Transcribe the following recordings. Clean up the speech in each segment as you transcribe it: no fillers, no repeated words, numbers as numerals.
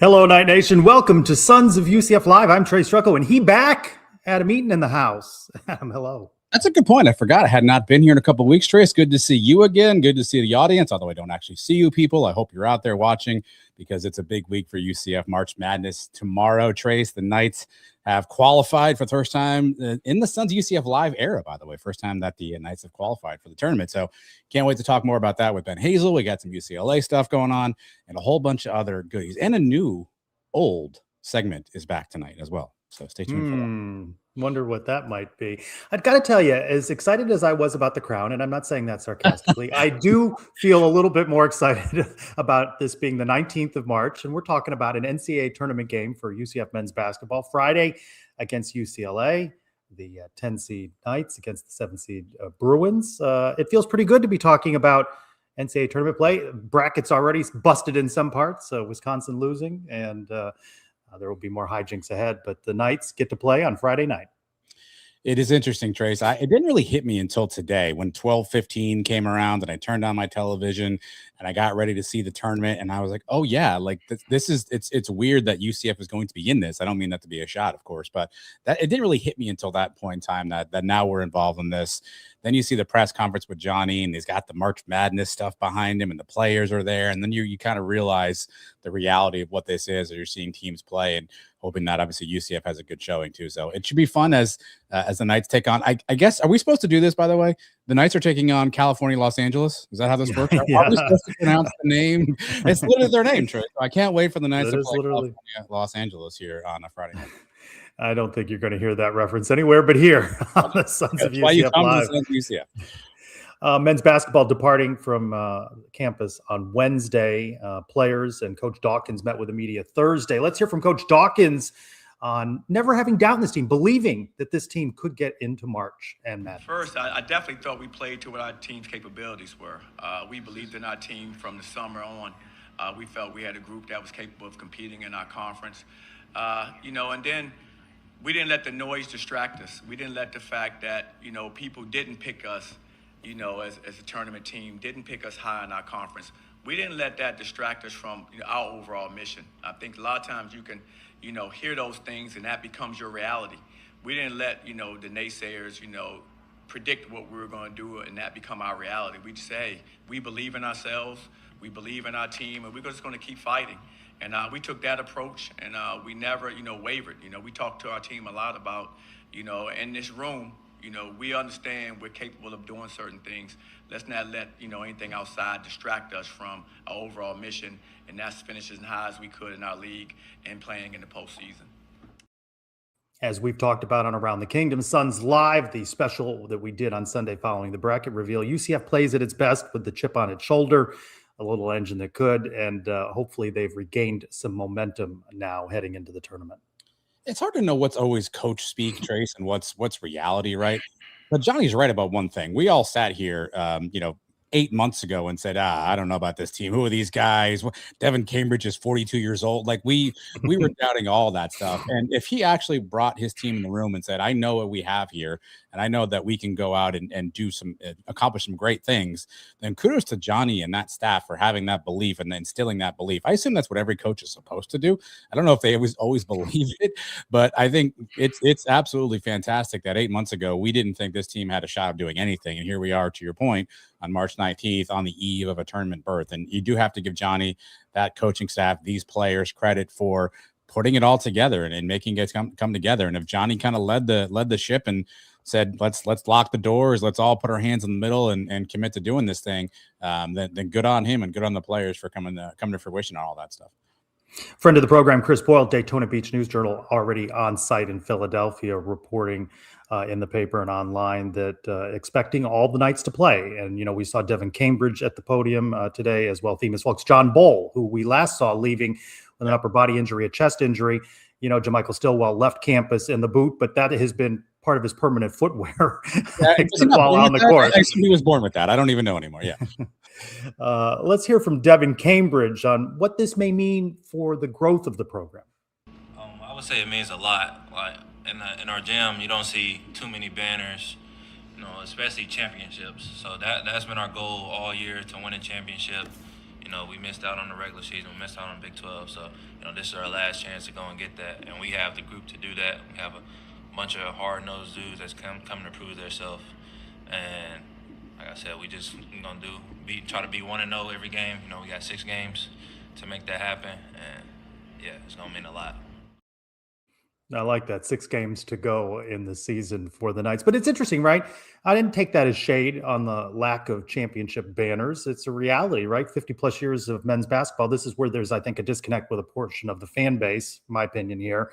Hello, Night Nation. Welcome to Sons of UCF Live. I'm Trey Strucco, and he back. Adam Eaton in the house. Adam, hello. That's a good point. I forgot I had not been here in a couple of weeks, Trey. It's good to see you again. Good to see the audience, although I don't actually see you people. I hope you're out there watching because it's a big week for UCF. March Madness tomorrow, Trace. The Knights have qualified for the first time in the Sons of UCF Live era, by the way. First time that the Knights have qualified for the tournament. So can't wait to talk more about that with Ben Hazel. We got some UCLA stuff going on and a whole bunch of other goodies. And a new old segment is back tonight as well. So stay tuned for that. Wonder what that might be. I've got to tell you, as excited as I was about the crown, and I'm not saying that sarcastically, I do feel a little bit more excited about this being the 19th of March. And we're talking about an NCAA tournament game for UCF men's basketball Friday against UCLA, the 10 seed Knights against the 7 seed Bruins. It feels pretty good to be talking about NCAA tournament play. Brackets already busted in some parts, Wisconsin losing, and there will be more hijinks ahead, but the Knights get to play on Friday night. It is interesting, Trace. It didn't really hit me until today when 12:15 came around and I turned on my television and I got ready to see the tournament. And I was like, oh, yeah, like it's weird that UCF is going to be in this. I don't mean that to be a shot, of course, but it didn't really hit me until that point in time that now we're involved in this. Then you see the press conference with Johnny and he's got the March Madness stuff behind him and the players are there. And then you kind of realize the reality of what this is as you're seeing teams play and hoping that obviously UCF has a good showing too. So it should be fun as the Knights take on, I guess, are we supposed to do this, by the way? The Knights are taking on California, Los Angeles. Is that how this works? Yeah. Are we supposed to pronounce the name? It's literally their name, Trey. So I can't wait for the Knights to play California, Los Angeles here on a Friday night. I don't think you're going to hear that reference anywhere but here on the Sons of UCF Live. UCF. Men's basketball departing from campus on Wednesday. Players and Coach Dawkins met with the media Thursday. Let's hear from Coach Dawkins on never having doubt in this team, believing that this team could get into March and Madness. First, I definitely thought we played to what our team's capabilities were. We believed in our team from the summer on. We felt we had a group that was capable of competing in our conference. And then we didn't let the noise distract us. We didn't let the fact that, people didn't pick us, as a tournament team, didn't pick us high in our conference. We didn't let that distract us from our overall mission. I think a lot of times you can, hear those things and that becomes your reality. We didn't let, the naysayers, predict what we were going to do and that become our reality. We just say, hey, we believe in ourselves, we believe in our team, and we're just going to keep fighting. And we took that approach, and we never, wavered. We talked to our team a lot about, in this room, we understand we're capable of doing certain things. Let's not let, anything outside distract us from our overall mission, and that's finishing as high as we could in our league and playing in the postseason. As we've talked about on Around the Kingdom, Sons Live, the special that we did on Sunday following the bracket reveal, UCF plays at its best with the chip on its shoulder, a little engine that could, and hopefully they've regained some momentum now heading into the tournament. It's hard to know what's always coach speak, Trace, and what's reality, right? But Johnny's right about one thing. We all sat here, 8 months ago and said, I don't know about this team. Who are these guys? Devin Cambridge is 42 years old. Like we were doubting all that stuff. And if he actually brought his team in the room and said, I know what we have here, and I know that we can go out and do accomplish some great things, then kudos to Johnny and that staff for having that belief and instilling that belief. I assume that's what every coach is supposed to do. I don't know if they always believe it, but I think it's absolutely fantastic that 8 months ago, we didn't think this team had a shot of doing anything. And here we are, to your point, on March 19th on the eve of a tournament berth. And you do have to give Johnny, that coaching staff, these players credit for putting it all together and making it come together. And if Johnny kind of led the ship and said, let's lock the doors, let's all put our hands in the middle and commit to doing this thing, then good on him and good on the players for coming to fruition on all that stuff. Friend of the program, Chris Boyle, Daytona Beach News Journal, already on site in Philadelphia, reporting in the paper and online that expecting all the Knights to play. And, we saw Devin Cambridge at the podium today, as well, famous folks. John Bowl, who we last saw leaving with an upper body injury, a chest injury. Jamichael Stillwell left campus in the boot, but that has been part of his permanent footwear while on the court. He was born with that. I don't even know anymore. Yeah. Let's hear from Devin Cambridge on what this may mean for the growth of the program. I would say it means a lot. Like in our gym, you don't see too many banners, especially championships. So that's been our goal all year, to win a championship. You know, we missed out on the regular season. We missed out on Big 12. So, you know, this is our last chance to go and get that. And we have the group to do that. We have a bunch of hard-nosed dudes that's coming to prove themselves. And like I said, we're going to try to be 1-0 every game. You know, we got 6 games to make that happen. And, yeah, it's going to mean a lot. I like that. 6 games to go in the season for the Knights. But it's interesting, right? I didn't take that as shade on the lack of championship banners. It's a reality, right? 50-plus years of men's basketball. This is where there's, I think, a disconnect with a portion of the fan base, in my opinion here,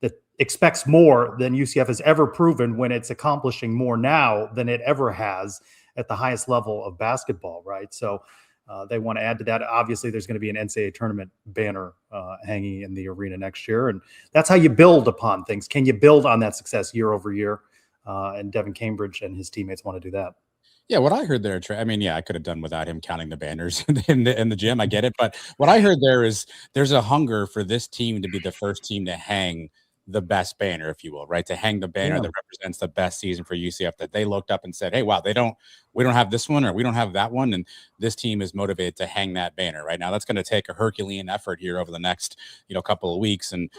that expects more than UCF has ever proven when it's accomplishing more now than it ever has at the highest level of basketball, right? So they want to add to that. Obviously, there's going to be an NCAA tournament banner hanging in the arena next year. And that's how you build upon things. Can you build on that success year over year? And Devin Cambridge and his teammates want to do that. Yeah, what I heard there, I mean, yeah, I could have done without him counting the banners in the gym. I get it. But what I heard there is there's a hunger for this team to be the first team to hang the best banner, if you will, right? To hang the banner that represents the best season for UCF, that they looked up and said, hey, wow, we don't have this one, or we don't have that one. And this team is motivated to hang that banner right now. That's going to take a Herculean effort here over the next, couple of weeks, and,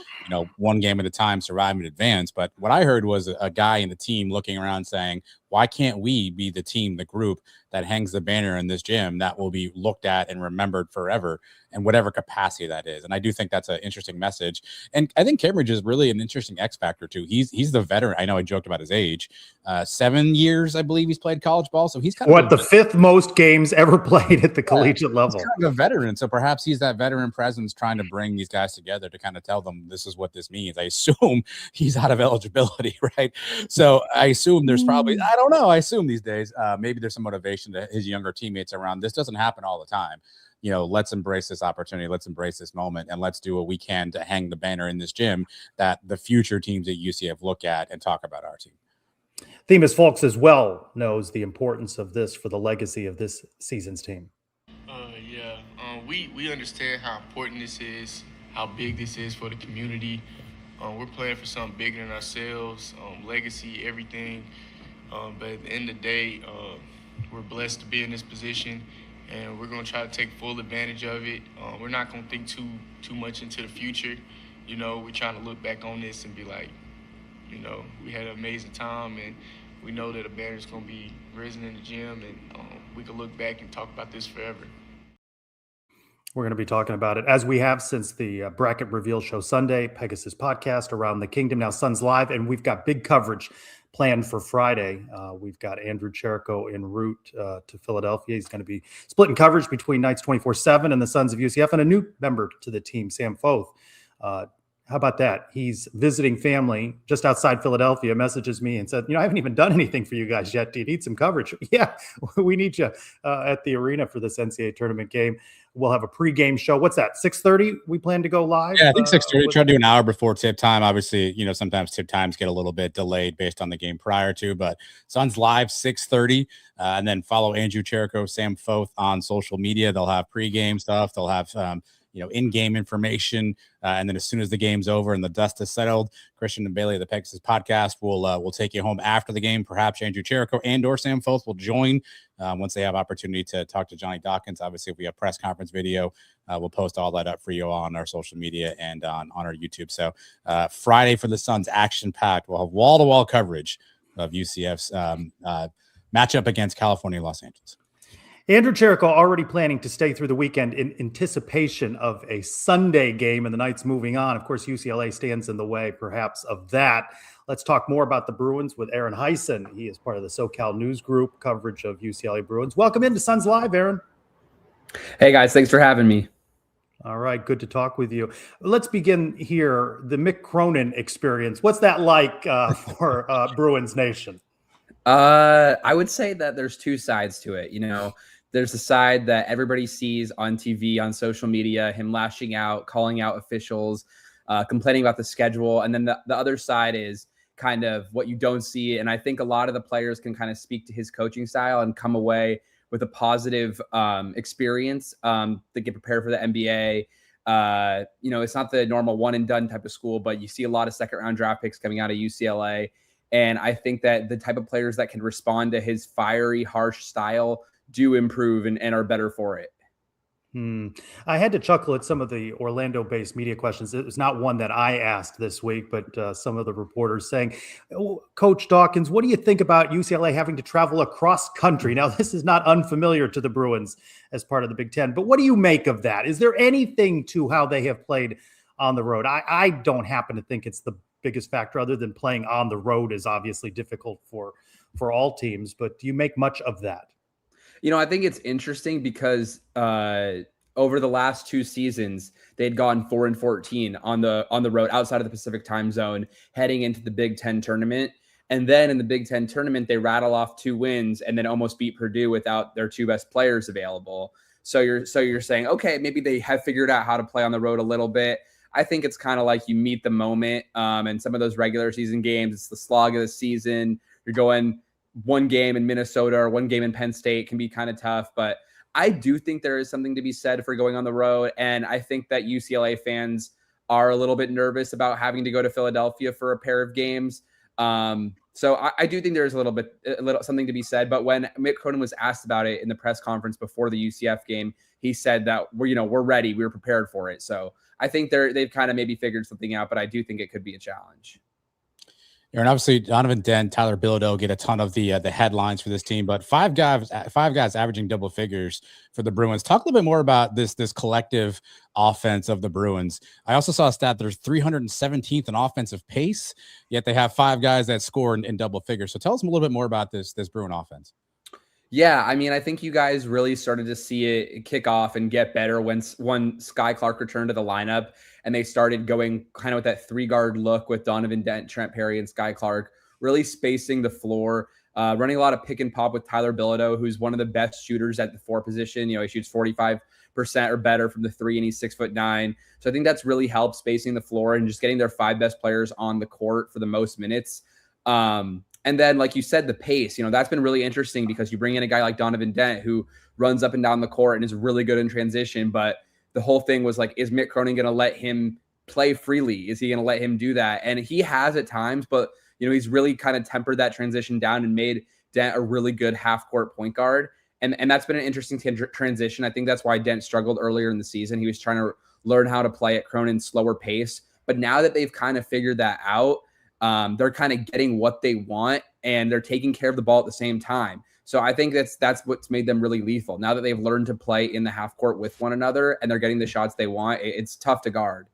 one game at a time, survive and advance. But what I heard was a guy in the team looking around saying, why can't we be the team, the group that hangs the banner in this gym that will be looked at and remembered forever, in whatever capacity that is? And I do think that's an interesting message. And I think Cambridge is really an interesting X factor too. He's the veteran. I know I joked about his age. 7 years, I believe he's played college ball. So he's kind of the 5th most games ever played at the collegiate level. He's kind of a veteran. So perhaps he's that veteran presence trying to bring these guys together to kind of tell them this is what this means. I assume he's out of eligibility, right? So I assume there's probably, I don't know. I assume these days, maybe there's some motivation to his younger teammates around. This doesn't happen all the time. Let's embrace this opportunity. Let's embrace this moment, and let's do what we can to hang the banner in this gym that the future teams at UCF look at and talk about our team. Themis Folks as well knows the importance of this for the legacy of this season's team. We understand how important this is, how big this is for the community. We're playing for something bigger than ourselves, legacy, everything. But at the end of the day, we're blessed to be in this position, and we're going to try to take full advantage of it. We're not going to think too much into the future. We're trying to look back on this and be like, we had an amazing time, and we know that a banner is going to be risen in the gym, and we can look back and talk about this forever. We're going to be talking about it, as we have since the Bracket Reveal Show Sunday, Pegasus podcast, Around the Kingdom, now Suns Live, and we've got big coverage planned for Friday. We've got Andrew Jericho en route to Philadelphia. He's going to be splitting coverage between Knights 24/7 and the Sons of UCF, and a new member to the team, Sam Foth. How about that? He's visiting family just outside Philadelphia, messages me and said, I haven't even done anything for you guys yet. Do you need some coverage? Yeah, we need you at the arena for this NCAA tournament game. We'll have a pregame show. What's that, 6:30 we plan to go live? Yeah, I think 6:30. Try to do an hour before tip time. Obviously, sometimes tip times get a little bit delayed based on the game prior to, but Suns Live, 6:30. And then follow Andrew Jericho, Sam Foth on social media. They'll have pregame stuff. They'll have in-game information. And then as soon as the game's over and the dust is settled, Christian and Bailey of the Pegasus podcast will take you home after the game. Perhaps Andrew Jericho and or Sam Foth will join once they have opportunity to talk to Johnny Dawkins. Obviously, if we have press conference video, we'll post all that up for you on our social media and on our YouTube. So Friday for the Suns, action-packed. We'll have wall-to-wall coverage of UCF's matchup against California, Los Angeles. Andrew Jericho already planning to stay through the weekend in anticipation of a Sunday game and the Knights moving on. Of course, UCLA stands in the way, perhaps, of that. Let's talk more about the Bruins with Aaron Heisen. He is part of the SoCal News Group coverage of UCLA Bruins. Welcome into Suns Live, Aaron. Hey, guys. Thanks for having me. All right. Good to talk with you. Let's begin here. The Mick Cronin experience. What's that like for Bruins Nation? I would say that there's two sides to it. There's the side that everybody sees on TV, on social media, him lashing out, calling out officials, complaining about the schedule. And then the other side is kind of what you don't see. And I think a lot of the players can kind of speak to his coaching style and come away with a positive experience that get prepared for the NBA. It's not the normal one and done type of school, but you see a lot of second round draft picks coming out of UCLA. And I think that the type of players that can respond to his fiery, harsh style do improve and are better for it. I had to chuckle at some of the Orlando-based media questions. It was not one that I asked this week, but some of the reporters saying, "Oh, Coach Dawkins, what do you think about UCLA having to travel across country?" Now, this is not unfamiliar to the Bruins as part of the Big Ten, but what do you make of that? Is there anything to how they have played on the road? I don't happen to think it's the biggest factor, other than playing on the road is obviously difficult for all teams. But do you make much of that? I think it's interesting because over the last 2 seasons, they'd gone 4-14 on the road outside of the Pacific time zone heading into the Big Ten tournament. And then in the Big Ten tournament, they rattle off 2 wins and then almost beat Purdue without their 2 best players available. So you're saying, okay, maybe they have figured out how to play on the road a little bit. I think it's kind of like you meet the moment, and some of those regular season games, it's the slog of the season. You're going one game in Minnesota or one game in Penn State can be kind of tough, but I do think there is something to be said for going on the road. And I think that UCLA fans are a little bit nervous about having to go to Philadelphia for a pair of games. So I do think there's a little something to be said. But when Mick Cronin was asked about it in the press conference before the UCF game, he said that we're ready, we're prepared for it. So I think they've kind of maybe figured something out, but I do think it could be a challenge. And obviously, Donovan Dent, Tyler Bilodeau get a ton of the headlines for this team, but five guys averaging double figures for the Bruins. Talk a little bit more about this collective offense of the Bruins. I also saw a stat that there's 317th in offensive pace, yet they have 5 guys that score in double figures. So tell us a little bit more about this Bruin offense. Yeah, I mean, I think you guys really started to see it kick off and get better when Sky Clark returned to the lineup and they started going kind of with that 3-guard look with Donovan Dent, Trent Perry, and Sky Clark, really spacing the floor, running a lot of pick and pop with Tyler Bilodeau, who's one of the best shooters at the 4 position. He shoots 45% or better from the 3, and he's 6'9". So I think that's really helped spacing the floor and just getting their 5 best players on the court for the most minutes. And then, like you said, the pace, that's been really interesting because you bring in a guy like Donovan Dent who runs up and down the court and is really good in transition. But the whole thing was like, is Mick Cronin going to let him play freely? Is he going to let him do that? And he has at times, but, he's really kind of tempered that transition down and made Dent a really good half-court point guard. And that's been an interesting transition. I think that's why Dent struggled earlier in the season. He was trying to learn how to play at Cronin's slower pace. But now that they've kind of figured that out, they're kind of getting what they want and they're taking care of the ball at the same time. So I think that's what's made them really lethal. Now that they've learned to play in the half court with one another and they're getting the shots they want, it's tough to guard.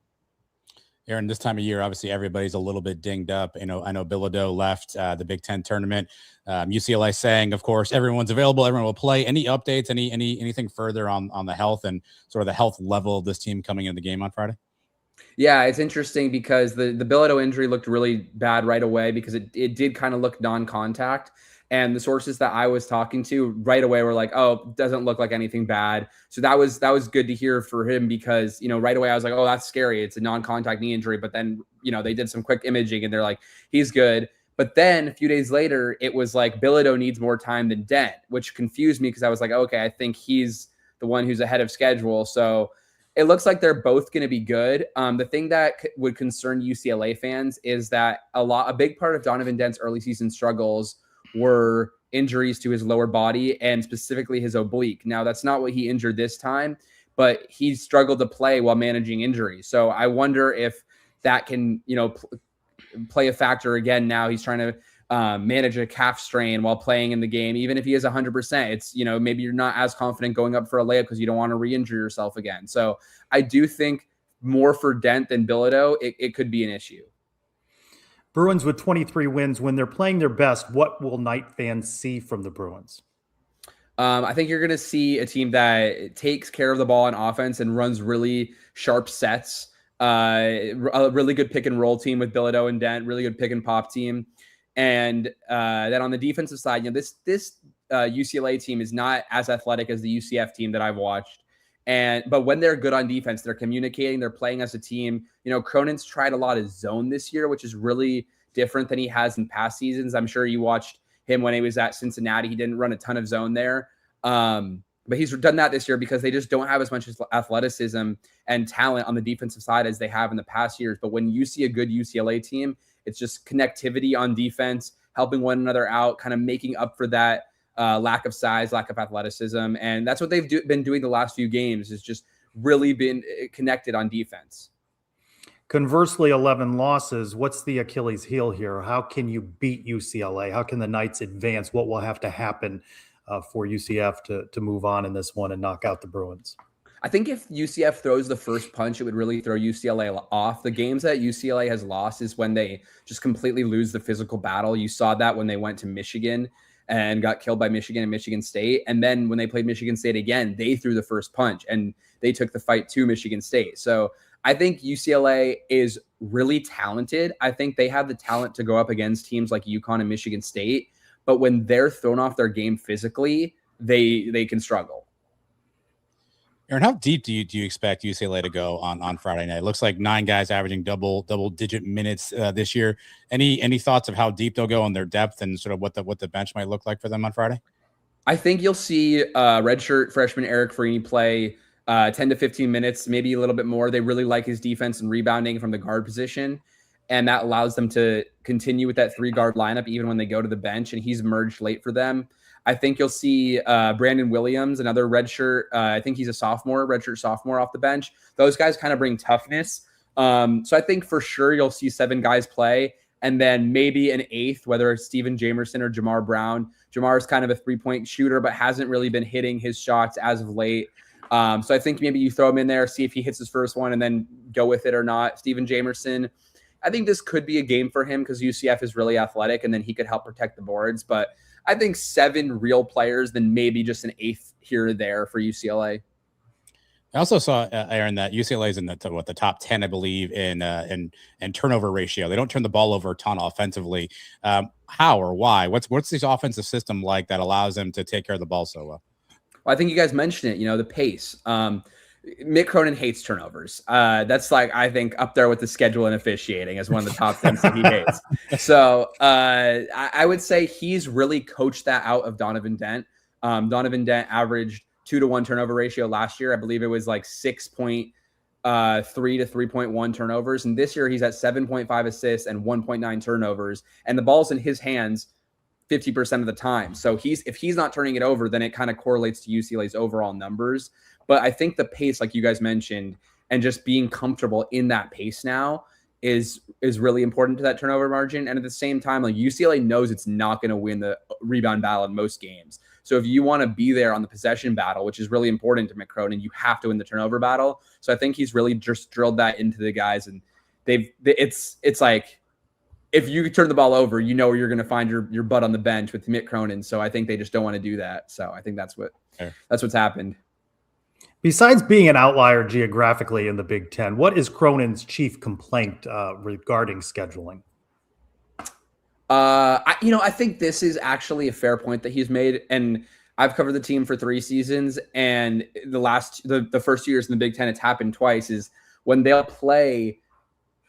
Aaron, this time of year, obviously everybody's a little bit dinged up. I know Bilodeau left the Big Ten tournament. UCLA saying, of course, everyone's available, everyone will play. Any updates? Anything further on the health and sort of the health level of this team coming into the game on Friday? Yeah, it's interesting because the Bilodeau injury looked really bad right away because it did kind of look non-contact. And the sources that I was talking to right away were like, oh, doesn't look like anything bad. So that was good to hear for him because, right away I was like, oh, that's scary. It's a non-contact knee injury. But then, they did some quick imaging and they're like, he's good. But then a few days later, it was like Bilodeau needs more time than Dent, which confused me because I was like, okay, I think he's the one who's ahead of schedule. So it looks like they're both going to be good. The thing that would concern UCLA fans is that a big part of Donovan Dent's early season struggles were injuries to his lower body and specifically his oblique. Now, that's not what he injured this time, but he struggled to play while managing injuries. So I wonder if that can, play a factor again. Now he's trying to manage a calf strain while playing in the game. Even if he is 100%, it's, maybe you're not as confident going up for a layup because you don't want to re-injure yourself again. So I do think more for Dent than Bilodeau, it could be an issue. Bruins with 23 wins, when they're playing their best, what will Knight fans see from the Bruins? I think you're going to see a team that takes care of the ball on offense and runs really sharp sets. A really good pick and roll team with Bilodeau and Dent, really good pick and pop team. And then on the defensive side, this UCLA team is not as athletic as the UCF team that I've watched. But when they're good on defense, they're communicating, they're playing as a team. Cronin's tried a lot of zone this year, which is really different than he has in past seasons. I'm sure you watched him when he was at Cincinnati. He didn't run a ton of zone there. But he's done that this year because they just don't have as much athleticism and talent on the defensive side as they have in the past years. But when you see a good UCLA team, it's just connectivity on defense, helping one another out, kind of making up for that lack of size, lack of athleticism. And that's what they've been doing the last few games, is just really been connected on defense. Conversely, 11 losses. What's the Achilles heel here? How can you beat UCLA? How can the Knights advance? What will have to happen for UCF to move on in this one and knock out the Bruins? I think if UCF throws the first punch, it would really throw UCLA off. The games that UCLA has lost is when they just completely lose the physical battle. You saw that when they went to Michigan and got killed by Michigan and Michigan State. And then when they played Michigan State again, they threw the first punch and they took the fight to Michigan State. So I think UCLA is really talented. I think they have the talent to go up against teams like UConn and Michigan State. But when they're thrown off their game physically, they can struggle. Aaron, how deep do you expect UCLA to go on Friday night? It looks like 9 guys averaging double digit minutes this year. Any thoughts of how deep they'll go on their depth and sort of what the bench might look like for them on Friday? I think you'll see redshirt freshman Eric Freeney play 10 to 15 minutes, maybe a little bit more. They really like his defense and rebounding from the guard position, and that allows them to continue with that 3-guard lineup even when they go to the bench, and he's merged late for them. I think you'll see Brandon Williams, another redshirt. I think he's a redshirt sophomore off the bench. Those guys kind of bring toughness. So I think for sure you'll see 7 guys play, and then maybe an 8th, whether it's Steven Jamerson or Jamar Brown. Jamar is kind of a 3-point shooter, but hasn't really been hitting his shots as of late. So I think maybe you throw him in there, see if he hits his first one, and then go with it or not. Steven Jamerson, I think this could be a game for him because UCF is really athletic, and then he could help protect the boards. But I think 7 real players, then maybe just an 8th here or there for UCLA. I also saw, Aaron, that UCLA is in the top 10, I believe, in turnover ratio. They don't turn the ball over a ton offensively. How or why? What's this offensive system like that allows them to take care of the ball so well? Well, I think you guys mentioned it, the pace. Mick Cronin hates turnovers. That's I think up there with the schedule and officiating as one of the top things that he hates. So I would say he's really coached that out of Donovan Dent. Donovan Dent averaged 2-to-1 turnover ratio last year. I believe it was 6.3 to 3.1 turnovers. And this year he's at 7.5 assists and 1.9 turnovers. And the ball's in his hands 50% of the time. So if he's not turning it over, then it kind of correlates to UCLA's overall numbers. But I think the pace, like you guys mentioned, and just being comfortable in that pace now is really important to that turnover margin. And at the same time, UCLA knows it's not going to win the rebound battle in most games. So if you want to be there on the possession battle, which is really important to Mick Cronin, you have to win the turnover battle. So I think he's really just drilled that into the guys, and it's like, if you turn the ball over, you're going to find your butt on the bench with Mick Cronin. So I think they just don't want to do that. So I think that's what's happened. Besides being an outlier geographically in the Big Ten, what is Cronin's chief complaint regarding scheduling? I think this is actually a fair point that he's made. And I've covered the team for 3 seasons, and the first 2 years in the Big Ten, it's happened twice, is when they'll play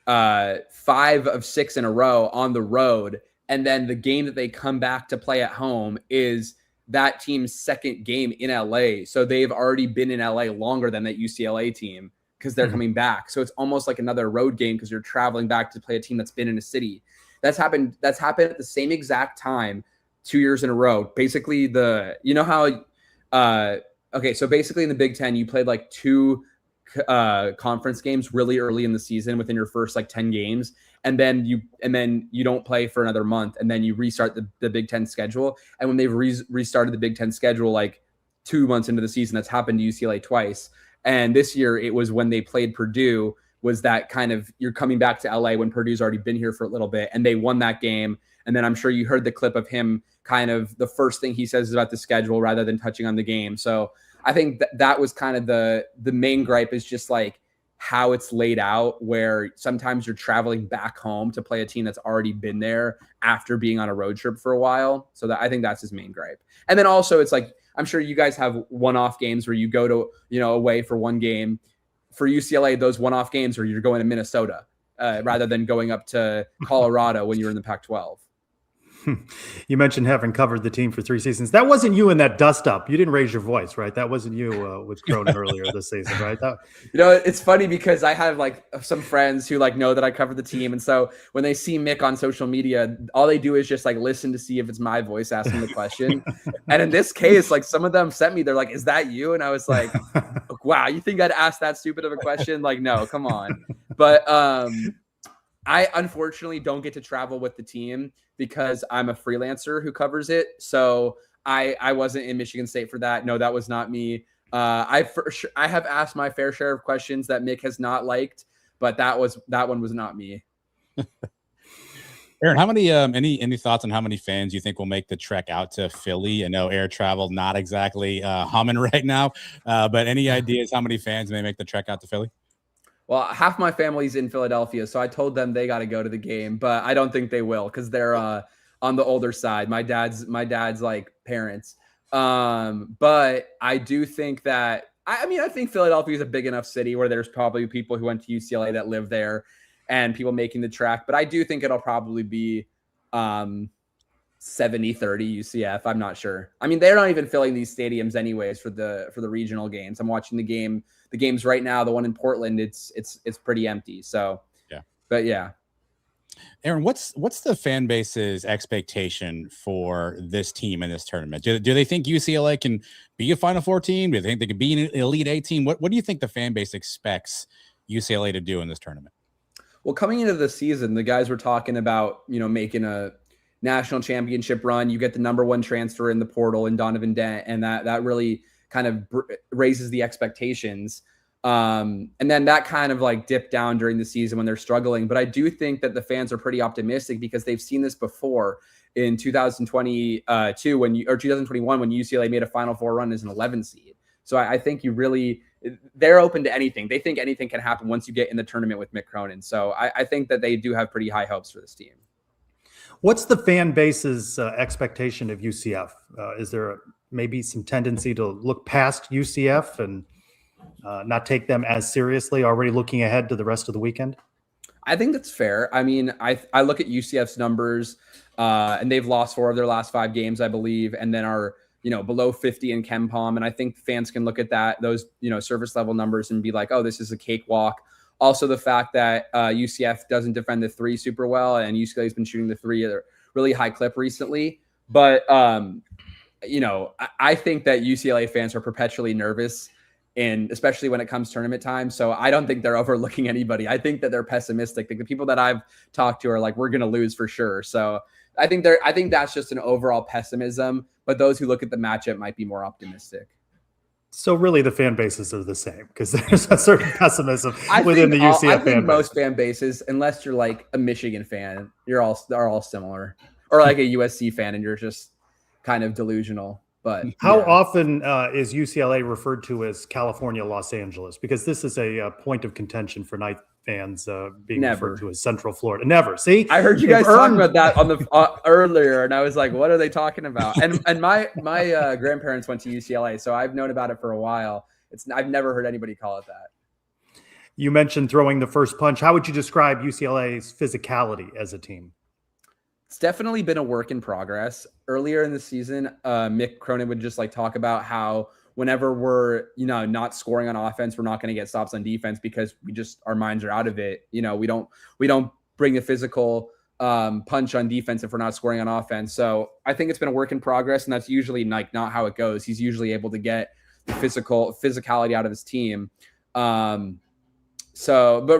5 of 6 in a row on the road, and then the game that they come back to play at home is that team's second game in LA. So they've already been in LA longer than that UCLA team because they're coming back. So it's almost like another road game because you're traveling back to play a team that's been in a city. That's happened at the same exact time 2 years in a row. Basically so basically in the Big Ten, you played 2 conference games really early in the season within your first 10 games. And then you don't play for another month, and then you restart the Big Ten schedule. And when they've restarted the Big Ten schedule 2 months into the season, that's happened to UCLA twice. And this year it was when they played Purdue, was that kind of, you're coming back to LA when Purdue's already been here for a little bit, and they won that game. And then I'm sure you heard the clip of him kind of, the first thing he says is about the schedule rather than touching on the game. So I think that was kind of the main gripe, is just how it's laid out, where sometimes you're traveling back home to play a team that's already been there after being on a road trip for a while. So I think that's his main gripe. And then also it's I'm sure you guys have one-off games where you go to, away for one game. For UCLA, those one-off games where you're going to Minnesota rather than going up to Colorado when you're in the Pac-12. You mentioned having covered the team for 3 seasons. That wasn't you in that dust up. You didn't raise your voice, right? That wasn't you with Cronin earlier this season, right? It's funny because I have like some friends who like know that I covered the team, and so when they see Mick on social media, all they do is just like listen to see if it's my voice asking the question. And in this case, like some of them sent me, they're like, "Is that you?" And I was like, "Wow, you think I'd ask that stupid of a question? Like, no, come on." But I unfortunately don't get to travel with the team because I'm a freelancer who covers it. So I wasn't in Michigan State for that. No, that was not me. I have asked my fair share of questions that Mick has not liked, but that one was not me. Aaron, how many any thoughts on how many fans you think will make the trek out to Philly? I know air travel not exactly humming right now, but any ideas how many fans may make the trek out to Philly? Well, half my family's in Philadelphia, so I told them they got to go to the game, but I don't think they will because they're on the older side. My dad's like parents. But I do think that I think Philadelphia is a big enough city where there's probably people who went to UCLA that live there and people making the trek. But I do think it'll probably be 70-30 UCF. I'm not sure. I mean, they're not even filling these stadiums anyways for the regional games. I'm watching the games right now. The one in Portland, it's pretty empty. So yeah, but yeah. Aaron, what's the fan base's expectation for this team in this tournament? Do they think UCLA can be a Final Four team? Do they think they can be an Elite Eight team? What do you think the fan base expects UCLA to do in this tournament? Well, coming into the season, the guys were talking about, making a national championship run. You get the number 1 transfer in the portal in Donovan Dent, and that really kind of raises the expectations. And then that kind of like dipped down during the season when they're struggling. But I do think that the fans are pretty optimistic because they've seen this before in 2022 or 2021 when UCLA made a Final Four run as an 11 seed. So I think they're open to anything. They think anything can happen once you get in the tournament with Mick Cronin. So I think that they do have pretty high hopes for this team. What's the fan base's expectation of UCF? Is there maybe some tendency to look past UCF and not take them as seriously, already looking ahead to the rest of the weekend? I think that's fair. I mean, I look at UCF's numbers, and they've lost 4 of their last 5 games, I believe, and then are below 50 in KenPom. And I think fans can look at those service level numbers and be like, oh, this is a cakewalk. Also, the fact that UCF doesn't defend the 3 super well, and UCLA has been shooting the 3 at a really high clip recently. But I think that UCLA fans are perpetually nervous, and especially when it comes tournament time. So I don't think they're overlooking anybody. I think that they're pessimistic. The people that I've talked to are like, we're going to lose for sure. So I think that's just an overall pessimism, but those who look at the matchup might be more optimistic. So really the fan bases are the same because there's a certain pessimism within the UCF fan base. I think most fan bases, unless you're like a Michigan fan, are all similar, or like a USC fan and you're just kind of delusional. But how often is UCLA referred to as California, Los Angeles? Because this is a point of contention for Knight fans being referred to as Central Florida. Never. See, I heard you guys talking about that on the earlier, and I was like, "What are they talking about?" And my grandparents went to UCLA, so I've known about it for a while. I've never heard anybody call it that. You mentioned throwing the first punch. How would you describe UCLA's physicality as a team? It's definitely been a work in progress. Earlier in the season, Mick Cronin would just like talk about how whenever we're, not scoring on offense, we're not going to get stops on defense because our minds are out of it. We don't bring a physical punch on defense if we're not scoring on offense. So I think it's been a work in progress, and that's usually like not how it goes. He's usually able to get the physicality out of his team. But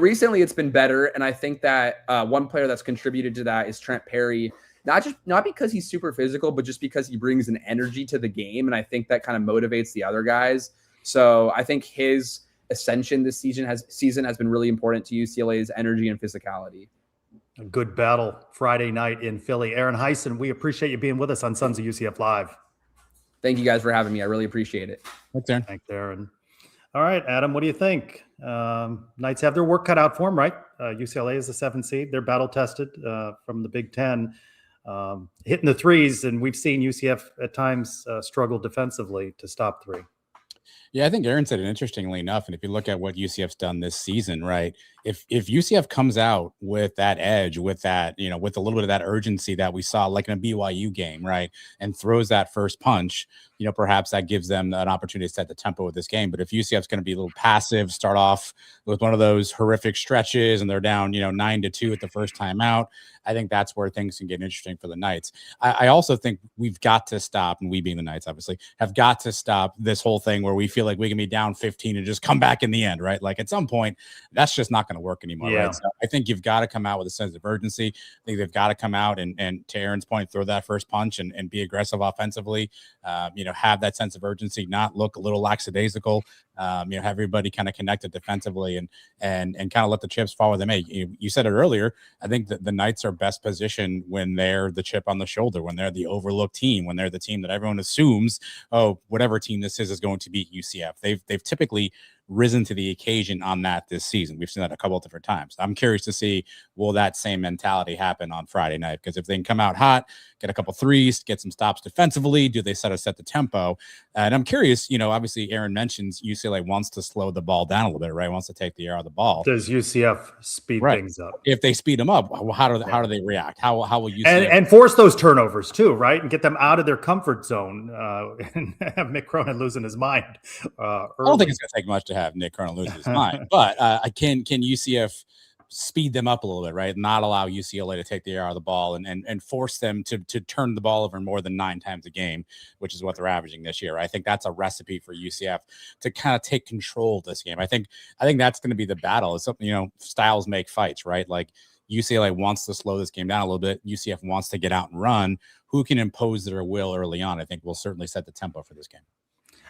recently it's been better, and I think that one player that's contributed to that is Trent Perry. Not because he's super physical, but just because he brings an energy to the game, and I think that kind of motivates the other guys. So I think his ascension this season has been really important to UCLA's energy and physicality. A good battle Friday night in Philly. Aaron Heisen, we appreciate you being with us on Sons of UCF Live. Thank you guys for having me. I really appreciate it. Thanks, Aaron. Thanks, Aaron. All right, Adam, what do you think? Knights have their work cut out for them, right? UCLA is the 7th seed. They're battle tested from the Big Ten, hitting the threes, and we've seen UCF at times struggle defensively to stop 3. Yeah, I think Aaron said it interestingly enough. And if you look at what UCF's done this season, right, if UCF comes out with that edge, with that, with a little bit of that urgency that we saw like in a BYU game, right, and throws that first punch, perhaps that gives them an opportunity to set the tempo of this game. But if UCF's going to be a little passive, start off with one of those horrific stretches, and they're down, 9-2 at the first time out, I think that's where things can get interesting for the Knights. I also think we've got to stop, and we being the Knights obviously have got to stop this whole thing where we feel like we can be down 15 and just come back in the end, right? Like at some point, that's just not going to work anymore, right? So I think you've got to come out with a sense of urgency. I think they've got to come out and to Aaron's point, throw that first punch and be aggressive offensively. Have that sense of urgency, not look a little lackadaisical. Have everybody kind of connected defensively and kind of let the chips fall where they may. You said it earlier. I think that the Knights are best positioned when they're the chip on the shoulder, when they're the overlooked team, when they're the team that everyone assumes, whatever team this is going to beat UCF. They've typically risen to the occasion on that this season. We've seen that a couple of different times. I'm curious to see, will that same mentality happen on Friday night? Because if they can come out hot, get a couple threes, get some stops defensively, do they set the tempo? And I'm curious, obviously Aaron mentions UCLA wants to slow the ball down a little bit, right? Wants to take the air out of the ball. Does UCF speed things up? If they speed them up, how do they react? How will UCF and force those turnovers too, right? And get them out of their comfort zone and have Mick Cronin losing his mind. I don't think it's going to take much to have Nick Cronin lose his mind, but can UCF speed them up a little bit, right? Not allow UCLA to take the air out of the ball and force them to turn the ball over more than 9 times a game, which is what they're averaging this year. I think that's a recipe for UCF to kind of take control of this game. I think that's going to be the battle. It's something, styles make fights, right? Like UCLA wants to slow this game down a little bit. UCF wants to get out and run. Who can impose their will early on, I think will certainly set the tempo for this game.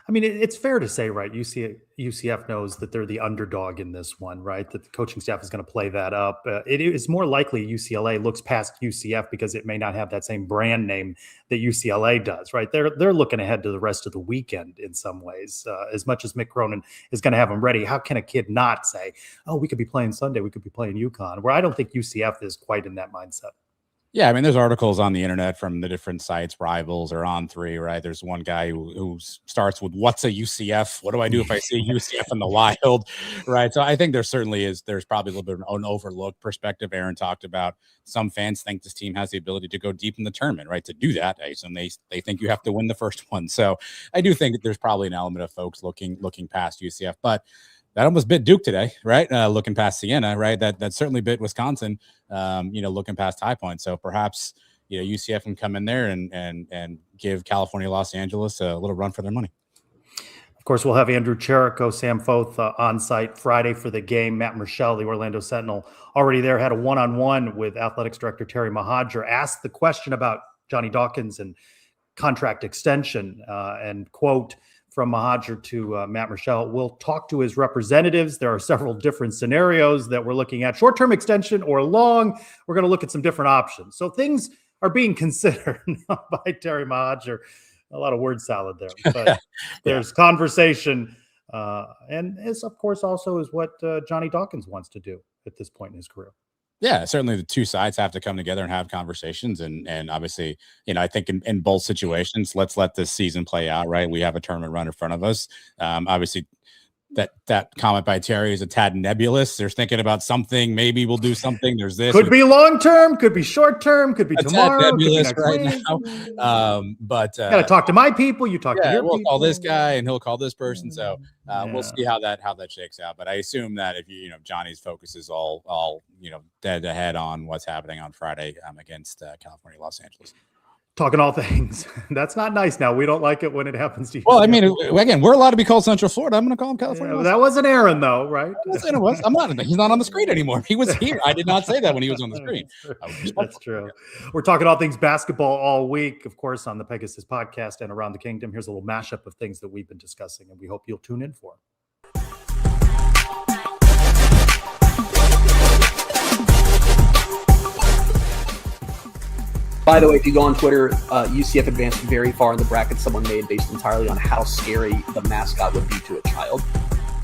I mean, it's fair to say, right? UCF knows that they're the underdog in this one, right? That the coaching staff is going to play that up. It is more likely UCLA looks past UCF because it may not have that same brand name that UCLA does, right? They're looking ahead to the rest of the weekend in some ways. As much as Mick Cronin is going to have them ready, how can a kid not say, "Oh, we could be playing Sunday, we could be playing UConn"? Where I don't think UCF is quite in that mindset. Yeah, I mean, there's articles on the internet from the different sites, Rivals or On3, right? There's one guy who starts with, "What's a UCF? What do I do if I see UCF in the wild?" Right? So I think there's probably a little bit of an overlooked perspective. Aaron talked about some fans think this team has the ability to go deep in the tournament, right? To do that, and they think you have to win the first one. So I do think that there's probably an element of folks looking past UCF, but that almost bit Duke today, right? Looking past Siena, right? That certainly bit Wisconsin, looking past High Point. So perhaps, UCF can come in there and give California, Los Angeles a little run for their money. Of course, we'll have Andrew Jericho, Sam Foth on site Friday for the game. Matt Murschel, the Orlando Sentinel, already there, had a one-on-one with Athletics Director Terry Mohajir, asked the question about Johnny Dawkins and contract extension, and quote from Mohajir to Matt Murschel, "We'll talk to his representatives. There are several different scenarios that we're looking at, short-term extension or long. We're going to look at some different options." So things are being considered by Terry Mohajir. A lot of word salad there, but there's conversation. And this, of course, also is what Johnny Dawkins wants to do at this point in his career. Yeah, certainly the two sides have to come together and have conversations. And obviously, I think in both situations, let's let this season play out, right? We have a tournament run in front of us. Obviously, that comment by Terry is a tad nebulous. They're thinking about something. Maybe we'll do something. There's this. Could be long-term, could be short-term, could be tomorrow, nebulous could be right now. But gotta talk to my people. You talk to your we'll people. Call this guy and he'll call this person. So we'll see how that shakes out. But I assume that if Johnny's focus is all dead ahead on what's happening on Friday against California, Los Angeles. Talking all things. That's not nice now. We don't like it when it happens to you. Well, I mean, again, we're allowed to be called Central Florida. I'm going to call him California. Yeah, that wasn't Aaron, though, right? It was. I'm not. He's not on the screen anymore. He was here. I did not say that when he was on the screen. That's true. We're talking all things basketball all week, of course, on the Pegasus podcast and around the kingdom. Here's a little mashup of things that we've been discussing, and we hope you'll tune in for. By the way, if you go on Twitter, UCF advanced very far in the bracket someone made based entirely on how scary the mascot would be to a child.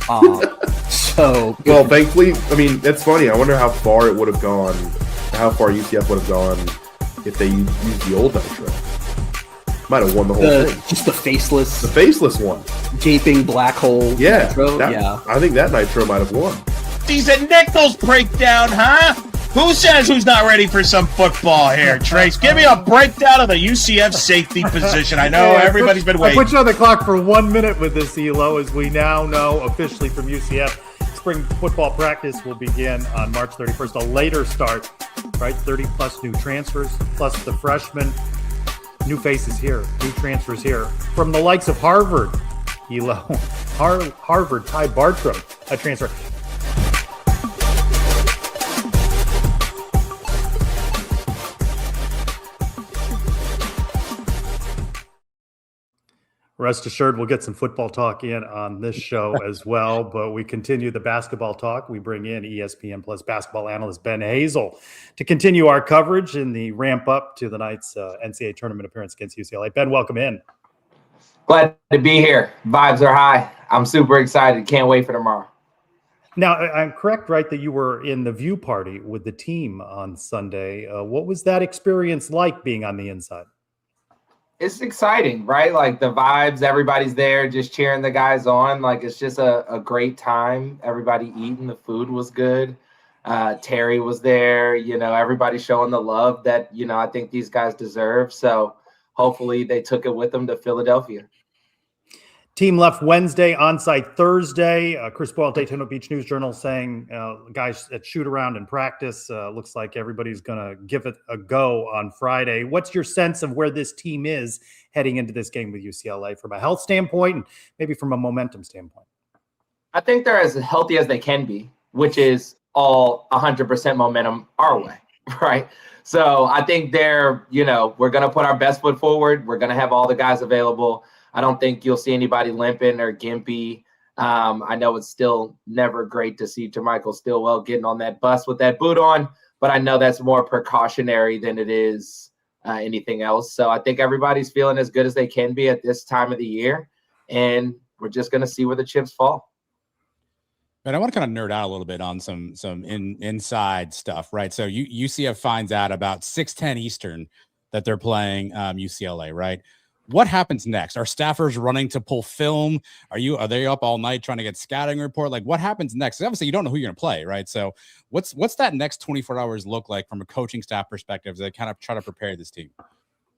Well, thankfully, I mean, that's funny. I wonder how far it would have gone, how far UCF would have gone if they used the old Nitro. Might have won the whole thing. Just the faceless. The faceless one. Gaping black hole Yeah. Nitro. I think that Nitro might have won. safeties and nickels breakdown, huh? Who says who's not ready for some football here, Trace? Give me a breakdown of the UCF safety position. I know everybody's been waiting. I put you on the clock for 1 minute with this, Elo, as we now know officially from UCF. Spring football practice will begin on March 31st, a later start, right? 30-plus new transfers, plus the freshmen. New faces here, new transfers here. From the likes of Harvard, Elo. Harvard, Ty Bartram, a transfer. Rest assured, we'll get some football talk in on this show as well, but we continue the basketball talk. We bring in ESPN Plus basketball analyst Ben Hazel to continue our coverage in the ramp up to the night's NCAA tournament appearance against UCLA. Ben, welcome in. Glad to be here. Vibes are high. I'm super excited. Can't wait for tomorrow. Now, I'm correct, right, that you were in the view party with the team on Sunday. What was that experience like being on the inside? It's exciting, right? Like the vibes, everybody's there just cheering the guys on. Like it's just a great time. Everybody eating, the food was good. Terry was there, everybody showing the love that, I think these guys deserve. So hopefully they took it with them to Philadelphia. Team left Wednesday, on-site Thursday. Chris Boyle, Daytona Beach News Journal, saying guys at shoot-around and practice, looks like everybody's going to give it a go on Friday. What's your sense of where this team is heading into this game with UCLA from a health standpoint and maybe from a momentum standpoint? I think they're as healthy as they can be, which is all 100% momentum our way, right? So I think they're, we're going to put our best foot forward. We're going to have all the guys available. I don't think you'll see anybody limping or gimpy. I know it's still never great to see Jermichael Stillwell getting on that bus with that boot on, but I know that's more precautionary than it is anything else. So I think everybody's feeling as good as they can be at this time of the year, and we're just going to see where the chips fall. But I want to kind of nerd out a little bit on some inside stuff, right? So UCF finds out about 6:10 Eastern that they're playing UCLA, right? What happens next? Are staffers running to pull film? Are they up all night trying to get scouting report? Like what happens next? Obviously you don't know who you're going to play, right? So what's that next 24 hours look like from a coaching staff perspective as they kind of try to prepare this team?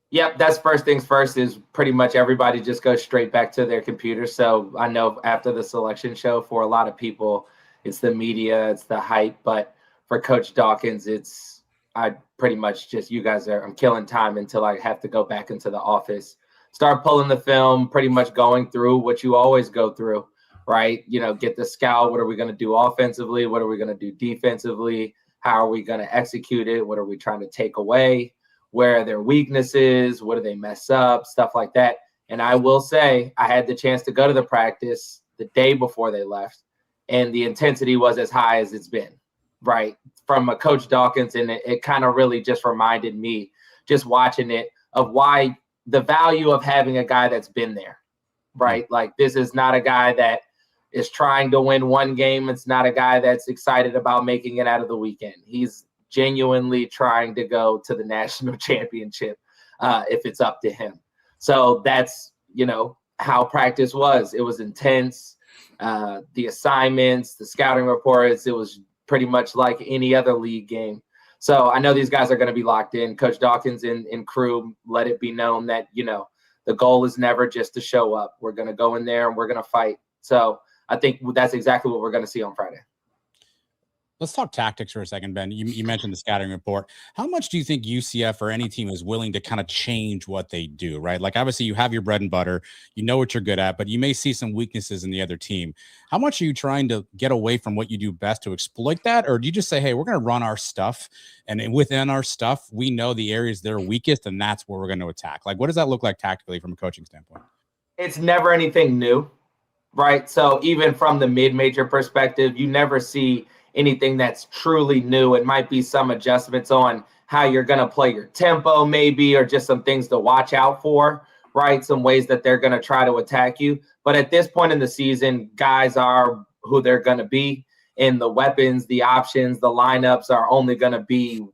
Yep, that's first things first is pretty much everybody just goes straight back to their computer. So I know after the selection show for a lot of people, it's the media, it's the hype, but for Coach Dawkins, I pretty much just, I'm killing time until I have to go back into the office. Start pulling the film, pretty much going through what you always go through, right? Get the scout. What are we going to do offensively? What are we going to do defensively? How are we going to execute it? What are we trying to take away? Where are their weaknesses? What do they mess up? Stuff like that. And I will say I had the chance to go to the practice the day before they left, and the intensity was as high as it's been, right? From a Coach Dawkins, and it kind of really just reminded me, just watching it, of why the value of having a guy that's been there, right? Like this is not a guy that is trying to win one game. It's not a guy that's excited about making it out of the weekend. He's genuinely trying to go to the national championship if it's up to him. So that's, how practice was. It was intense. The assignments, the scouting reports, it was pretty much like any other league game. So I know these guys are going to be locked in. Coach Dawkins and crew let it be known that, the goal is never just to show up. We're going to go in there and we're going to fight. So I think that's exactly what we're going to see on Friday. Let's talk tactics for a second, Ben. You mentioned the scouting report. How much do you think UCF or any team is willing to kind of change what they do, right? Like, obviously, you have your bread and butter. You know what you're good at, but you may see some weaknesses in the other team. How much are you trying to get away from what you do best to exploit that? Or do you just say, hey, we're going to run our stuff, and within our stuff, we know the areas that are weakest, and that's where we're going to attack? Like, what does that look like tactically from a coaching standpoint? It's never anything new, right? So even from the mid-major perspective, you never see anything that's truly new. It might be some adjustments on how you're going to play your tempo maybe, or just some things to watch out for, right? Some ways that they're going to try to attack you. But at this point in the season, guys are who they're going to be, and the weapons, the options, the lineups are only going to be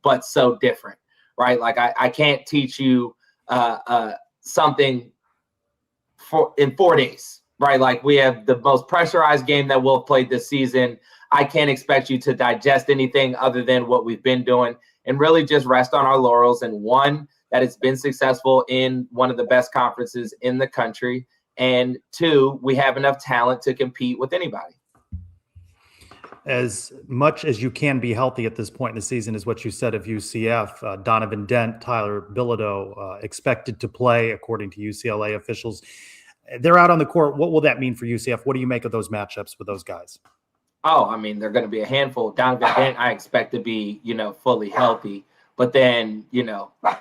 but so different, right? Like I can't teach you something in 4 days, right? Like we have the most pressurized game that we'll have played this season. I can't expect you to digest anything other than what we've been doing and really just rest on our laurels. And one, that it's been successful in one of the best conferences in the country. And two, we have enough talent to compete with anybody. As much as you can be healthy at this point in the season is what you said of UCF. Donovan Dent, Tyler Bilodeau expected to play according to UCLA officials. They're out on the court. What will that mean for UCF? What do you make of those matchups with those guys? Oh, I mean, they're going to be a handful. Donovan Dent, I expect to be, fully healthy. But then,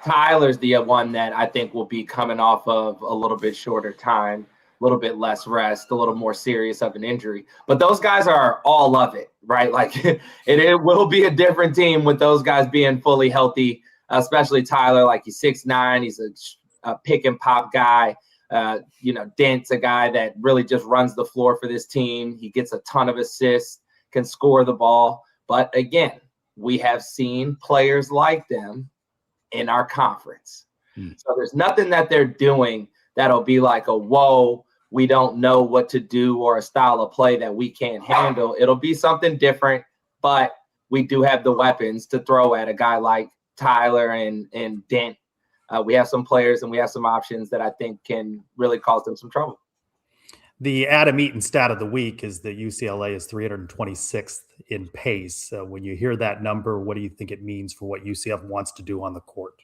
Tyler's the one that I think will be coming off of a little bit shorter time, a little bit less rest, a little more serious of an injury. But those guys are all of it, right? Like it will be a different team with those guys being fully healthy, especially Tyler. Like he's 6'9", he's a pick and pop guy. Dent's a guy that really just runs the floor for this team. He gets a ton of assists, can score the ball. But again, we have seen players like them in our conference. So there's nothing that they're doing that'll be like a, whoa, we don't know what to do, or a style of play that we can't handle. It'll be something different, but we do have the weapons to throw at a guy like Tyler and Dent. We have some players and we have some options that I think can really cause them some trouble. The Adam Eaton stat of the week is that UCLA is 326th in pace. When you hear that number, what do you think it means for what UCF wants to do on the court?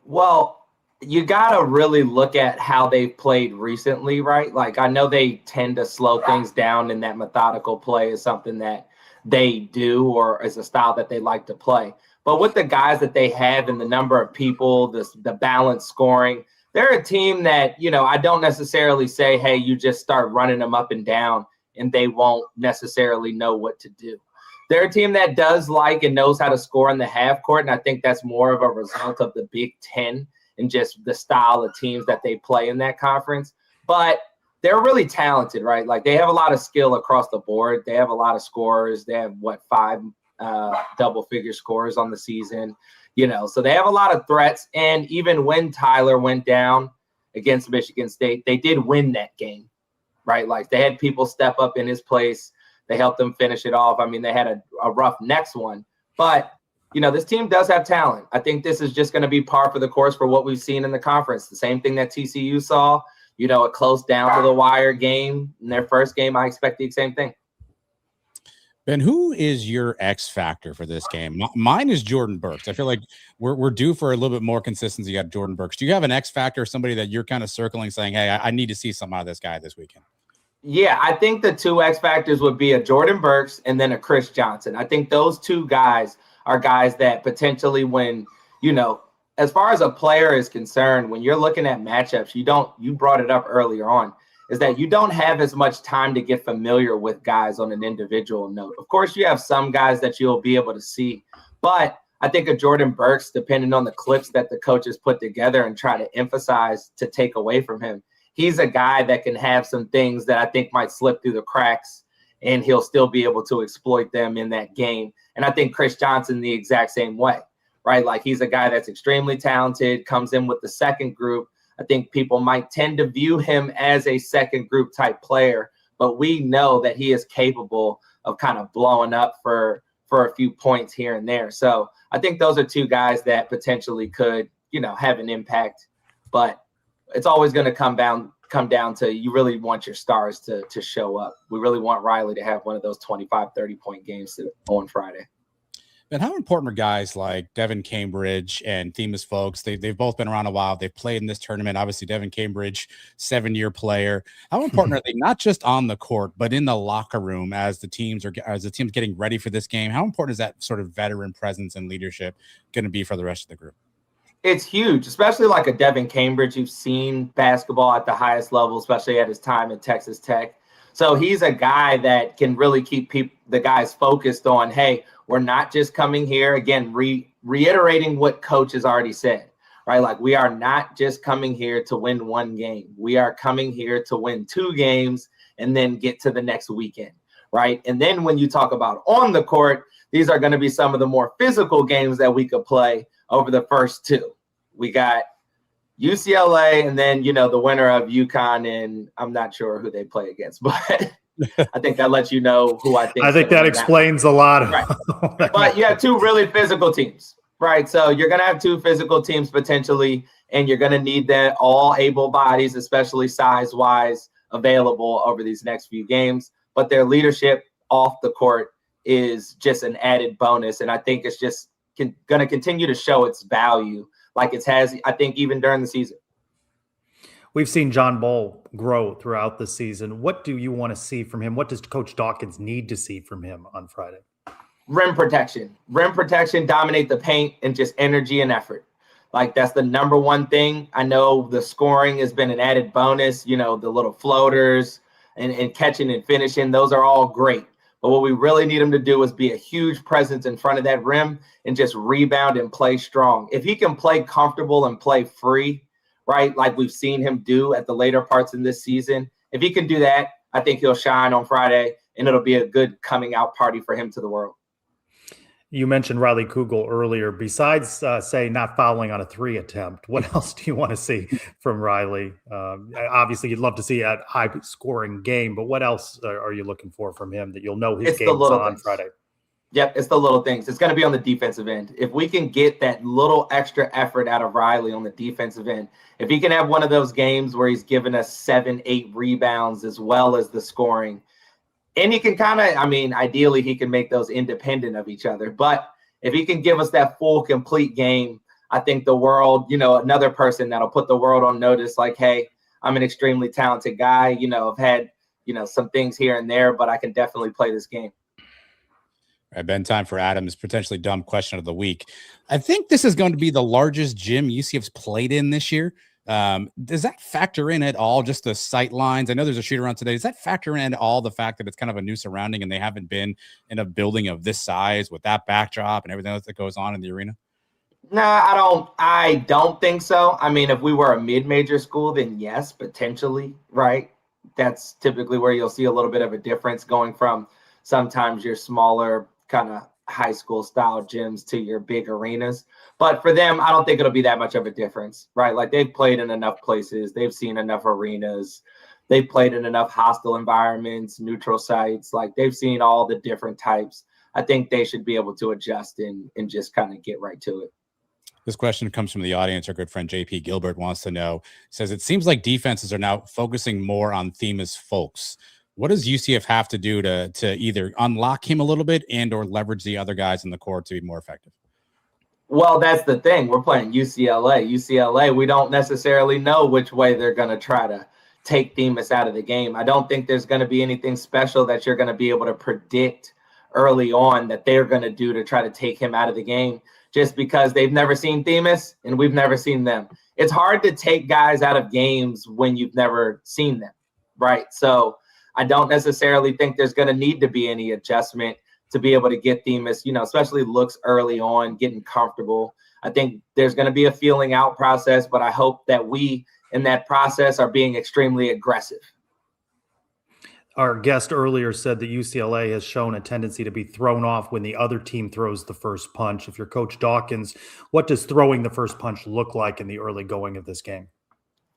Well, you got to really look at how they've played recently, right? Like, I know they tend to slow things down, and that methodical play is something that they do, or is a style that they like to play. But with the guys that they have and the number of people, the balanced scoring, they're a team that, I don't necessarily say, hey, you just start running them up and down and they won't necessarily know what to do. They're a team that does like and knows how to score in the half court, and I think that's more of a result of the Big Ten and just the style of teams that they play in that conference. But they're really talented, right? Like, they have a lot of skill across the board. They have a lot of scorers. They have, 5 double-figure scorers on the season. So they have a lot of threats. And even when Tyler went down against Michigan State, they did win that game, right? Like, they had people step up in his place. They helped them finish it off. I mean, they had a rough next one. But, this team does have talent. I think this is just going to be par for the course for what we've seen in the conference. The same thing that TCU saw, a close down to the wire game in their first game. I expect the same thing. Ben, who is your X factor for this game? Mine is Jordan Burks. I feel like we're due for a little bit more consistency out of Jordan Burks. Do you have an X factor, somebody that you're kind of circling, saying, hey, I need to see something out of this guy this weekend? Yeah, I think the 2 X factors would be a Jordan Burks and then a Chris Johnson. I think those 2 guys are guys that potentially, when, as far as a player is concerned, when you're looking at matchups, you brought it up earlier on, is that you don't have as much time to get familiar with guys on an individual note. Of course, you have some guys that you'll be able to see, but I think of Jordan Burks, depending on the clips that the coaches put together and try to emphasize to take away from him, he's a guy that can have some things that I think might slip through the cracks, and he'll still be able to exploit them in that game. And I think Chris Johnson the exact same way, right? Like, he's a guy that's extremely talented, comes in with the second group. I think people might tend to view him as a second group type player, but we know that he is capable of kind of blowing up for a few points here and there. So I think those are 2 guys that potentially could, have an impact, but it's always going to come down to, you really want your stars to show up. We really want Riley to have one of those 25, 30-point games on Friday. And how important are guys like Devin Cambridge and Themis Folks? They've both been around a while. They've played in this tournament. Obviously, Devin Cambridge, 7-year player. How important are they, not just on the court, but in the locker room as the team's getting ready for this game? How important is that sort of veteran presence and leadership going to be for the rest of the group? It's huge, especially like a Devin Cambridge who's seen basketball at the highest level, especially at his time at Texas Tech. So he's a guy that can really keep the guys focused on, hey, we're not just coming here, again, reiterating what coach has already said, right? Like, we are not just coming here to win 1 game. We are coming here to win 2 games and then get to the next weekend, right? And then when you talk about on the court, these are going to be some of the more physical games that we could play over the first 2. We got UCLA and then, the winner of UConn, and I'm not sure who they play against, but I think that lets you know who I think. I think that explains a lot of right. But you have two really physical teams, right? So you're going to have two physical teams potentially, and you're going to need that all able bodies, especially size-wise, available over these next few games. But their leadership off the court is just an added bonus, and I think it's just going to continue to show its value like it has, I think, even during the season. We've seen John Ball grow throughout the season. What do you want to see from him? What does Coach Dawkins need to see from him on Friday? Rim protection. Rim protection, dominate the paint, and just energy and effort. Like, that's the number one thing. I know the scoring has been an added bonus, you know, the little floaters and catching and finishing. Those are all great. But what we really need him to do is be a huge presence in front of that rim and just rebound and play strong. If he can play comfortable and play free, right, like we've seen him do at the later parts in this season, if he can do that, I think he'll shine on Friday, and it'll be a good coming out party for him to the world. You mentioned Riley Kugel earlier. Besides, say, not fouling on a 3 attempt, what else do you want to see from Riley? Obviously, you'd love to see a high-scoring game, but what else are you looking for from him that you'll know his game's on Friday? Yep, it's the little things. It's going to be on the defensive end. If we can get that little extra effort out of Riley on the defensive end, if he can have one of those games where he's given us 7, 8 rebounds as well as the scoring, and he can kind of, I mean, ideally he can make those independent of each other. But if he can give us that full, complete game, I think the world, you know, another person that'll put the world on notice, like, hey, I'm an extremely talented guy. You know, I've had, you know, some things here and there, but I can definitely play this game. All right, Ben, time for Adam's potentially dumb question of the week. I think this is going to be the largest gym UCF's played in this year. Does that factor in at all, just the sight lines? I know there's a shoot around today. Does that factor in at all the fact that it's kind of a new surrounding and they haven't been in a building of this size with that backdrop and everything else that goes on in the arena? No, I don't think so. I mean, if we were a mid-major school, then yes, potentially, right? That's typically where you'll see a little bit of a difference going from sometimes your smaller kind of high school style gyms to your big arenas. But for them, I don't think it'll be that much of a difference, right? Like, they've played in enough places. They've seen enough arenas. They've played in enough hostile environments, neutral sites. Like, they've seen all the different types. I think they should be able to adjust and just kind of get right to it. This question comes from the audience. Our good friend JP Gilbert wants to know, says, it seems like defenses are now focusing more on Themis folks. What does UCF have to do to either unlock him a little bit and or leverage the other guys in the court to be more effective? Well, that's the thing. We're playing UCLA. UCLA, we don't necessarily know which way they're going to try to take Themis out of the game. I don't think there's going to be anything special that you're going to be able to predict early on that they're going to do to try to take him out of the game, just because they've never seen Themis and we've never seen them. It's hard to take guys out of games when you've never seen them, right? So I don't necessarily think there's going to need to be any adjustment to be able to get Themis, you know, especially looks early on, getting comfortable. I think there's going to be a feeling out process, but I hope that we in that process are being extremely aggressive. Our guest earlier said that UCLA has shown a tendency to be thrown off when the other team throws the first punch. If you're Coach Dawkins, what does throwing the first punch look like in the early going of this game?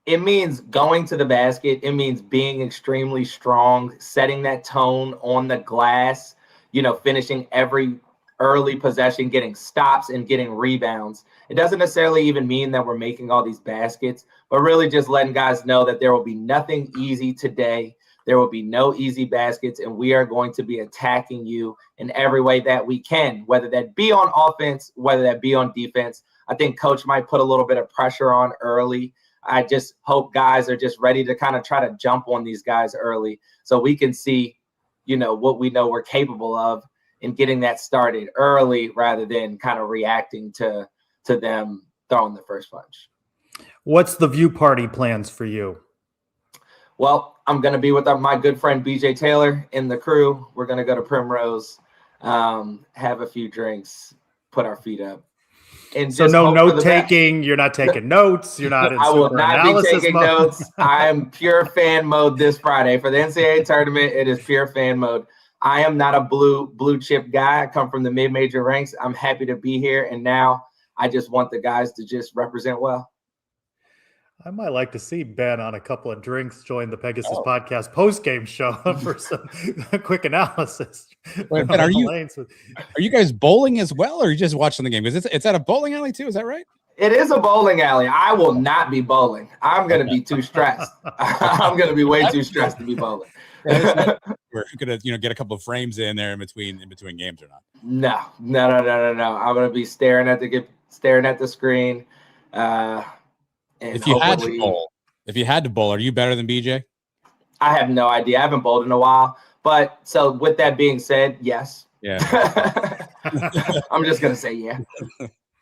It means going to the basket. It means being extremely strong, setting that tone on the glass, you know, finishing every early possession, getting stops and getting rebounds. It doesn't necessarily even mean that we're making all these baskets, but really just letting guys know that there will be nothing easy today. There will be no easy baskets, and we are going to be attacking you in every way that we can, whether that be on offense, whether that be on defense. I think Coach might put a little bit of pressure on early. I just hope guys are just ready to kind of try to jump on these guys early so we can see, you know, what we know we're capable of in getting that started early rather than kind of reacting to them throwing the first punch. What's the view party plans for you? Well, I'm going to be with my good friend BJ Taylor and the crew. We're going to go to Primrose, have a few drinks, put our feet up. And so no note taking. You're not taking notes. You're not in I will not be taking mode. Notes. I am pure fan mode this Friday for the NCAA tournament. It is pure fan mode. I am not a blue chip guy. I come from the mid-major ranks. I'm happy to be here, and now I just want the guys to just represent well. I might like to see Ben on a couple of drinks join the Pegasus podcast post-game show for some quick analysis. Wait, Ben, are you guys bowling as well, or are you just watching the game? Because it's at a bowling alley too. Is that right? It is a bowling alley. I will not be bowling. I'm going to be too stressed. I'm going to be way too stressed to be bowling. We're going to get a couple of frames in there in between games or not? No. I'm going to be staring at the screen. If you had to bowl, are you better than BJ? I have no idea. I haven't bowled in a while. But so with that being said, yes. Yeah. I'm just going to say yeah.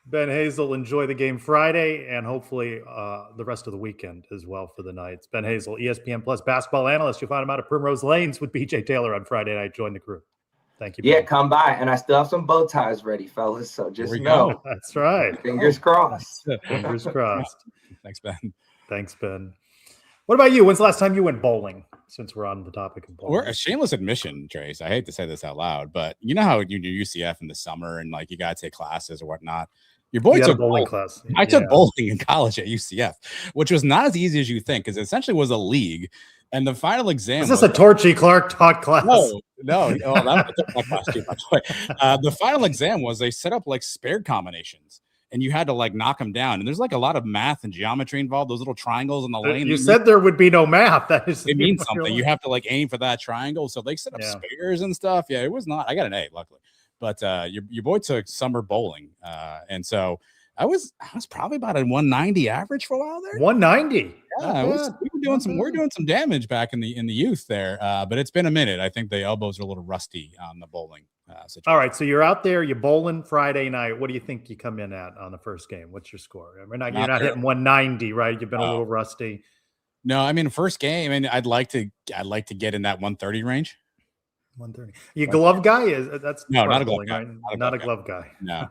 Ben Hazel, enjoy the game Friday and hopefully the rest of the weekend as well for the Knights. Ben Hazel, ESPN Plus basketball analyst. You'll find him out at Primrose Lanes with BJ Taylor on Friday night. Join the crew. Thank you, Ben. Yeah, come by. And I still have some bow ties ready, fellas. So just know. That's right. Fingers crossed. Fingers crossed. Thanks, Ben. Thanks, Ben. What about you? When's the last time you went bowling? Since we're on the topic of bowling. Or a shameless admission, Trace. I hate to say this out loud, but you know how you do UCF in the summer and like you got to take classes or whatnot. Your boy took bowling class. I took bowling in college at UCF, which was not as easy as you think, because it essentially was a league. And the final exam was this a Torchy Clark taught class? No. Oh, that was class too much. The final exam was they set up like spare combinations. And you had to like knock them down. And there's like a lot of math and geometry involved. Those little triangles in the lane. You said there would be no math. It means something. You have to like aim for that triangle. So they set up spares and stuff. Yeah, it was not. I got an A, luckily. But your boy took summer bowling, and so I was probably about a 190 average for a while there. 190. Yeah, we're doing some damage back in the youth there. But it's been a minute. I think the elbows are a little rusty on the bowling. All right, so you're out there, you're bowling Friday night. What do you think you come in at on the first game? What's your score? I mean, you're not hitting 190, right? You've been a little rusty. No, I mean, first game, and I'd like to get in that 130 range. 130. You glove guy? That's no, not a glove guy. Right? Not a glove guy. No.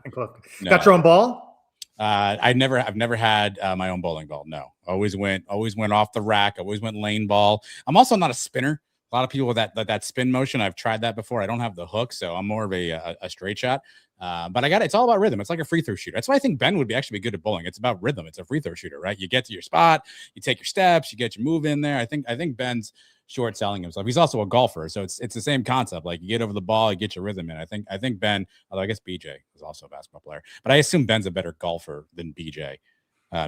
Got your own ball? I've never had my own bowling ball. No, always went off the rack. Always went lane ball. I'm also not a spinner. A lot of people with that spin motion, I've tried that before. I don't have the hook, so I'm more of a straight shot. But it's all about rhythm. It's like a free throw shooter. That's why I think Ben would actually be good at bowling. It's about rhythm. It's a free throw shooter, right? You get to your spot, you take your steps, you get your move in there. I think Ben's short selling himself. He's also a golfer, so it's the same concept. Like you get over the ball, you get your rhythm in. I think Ben, although I guess BJ is also a basketball player, but I assume Ben's a better golfer than BJ.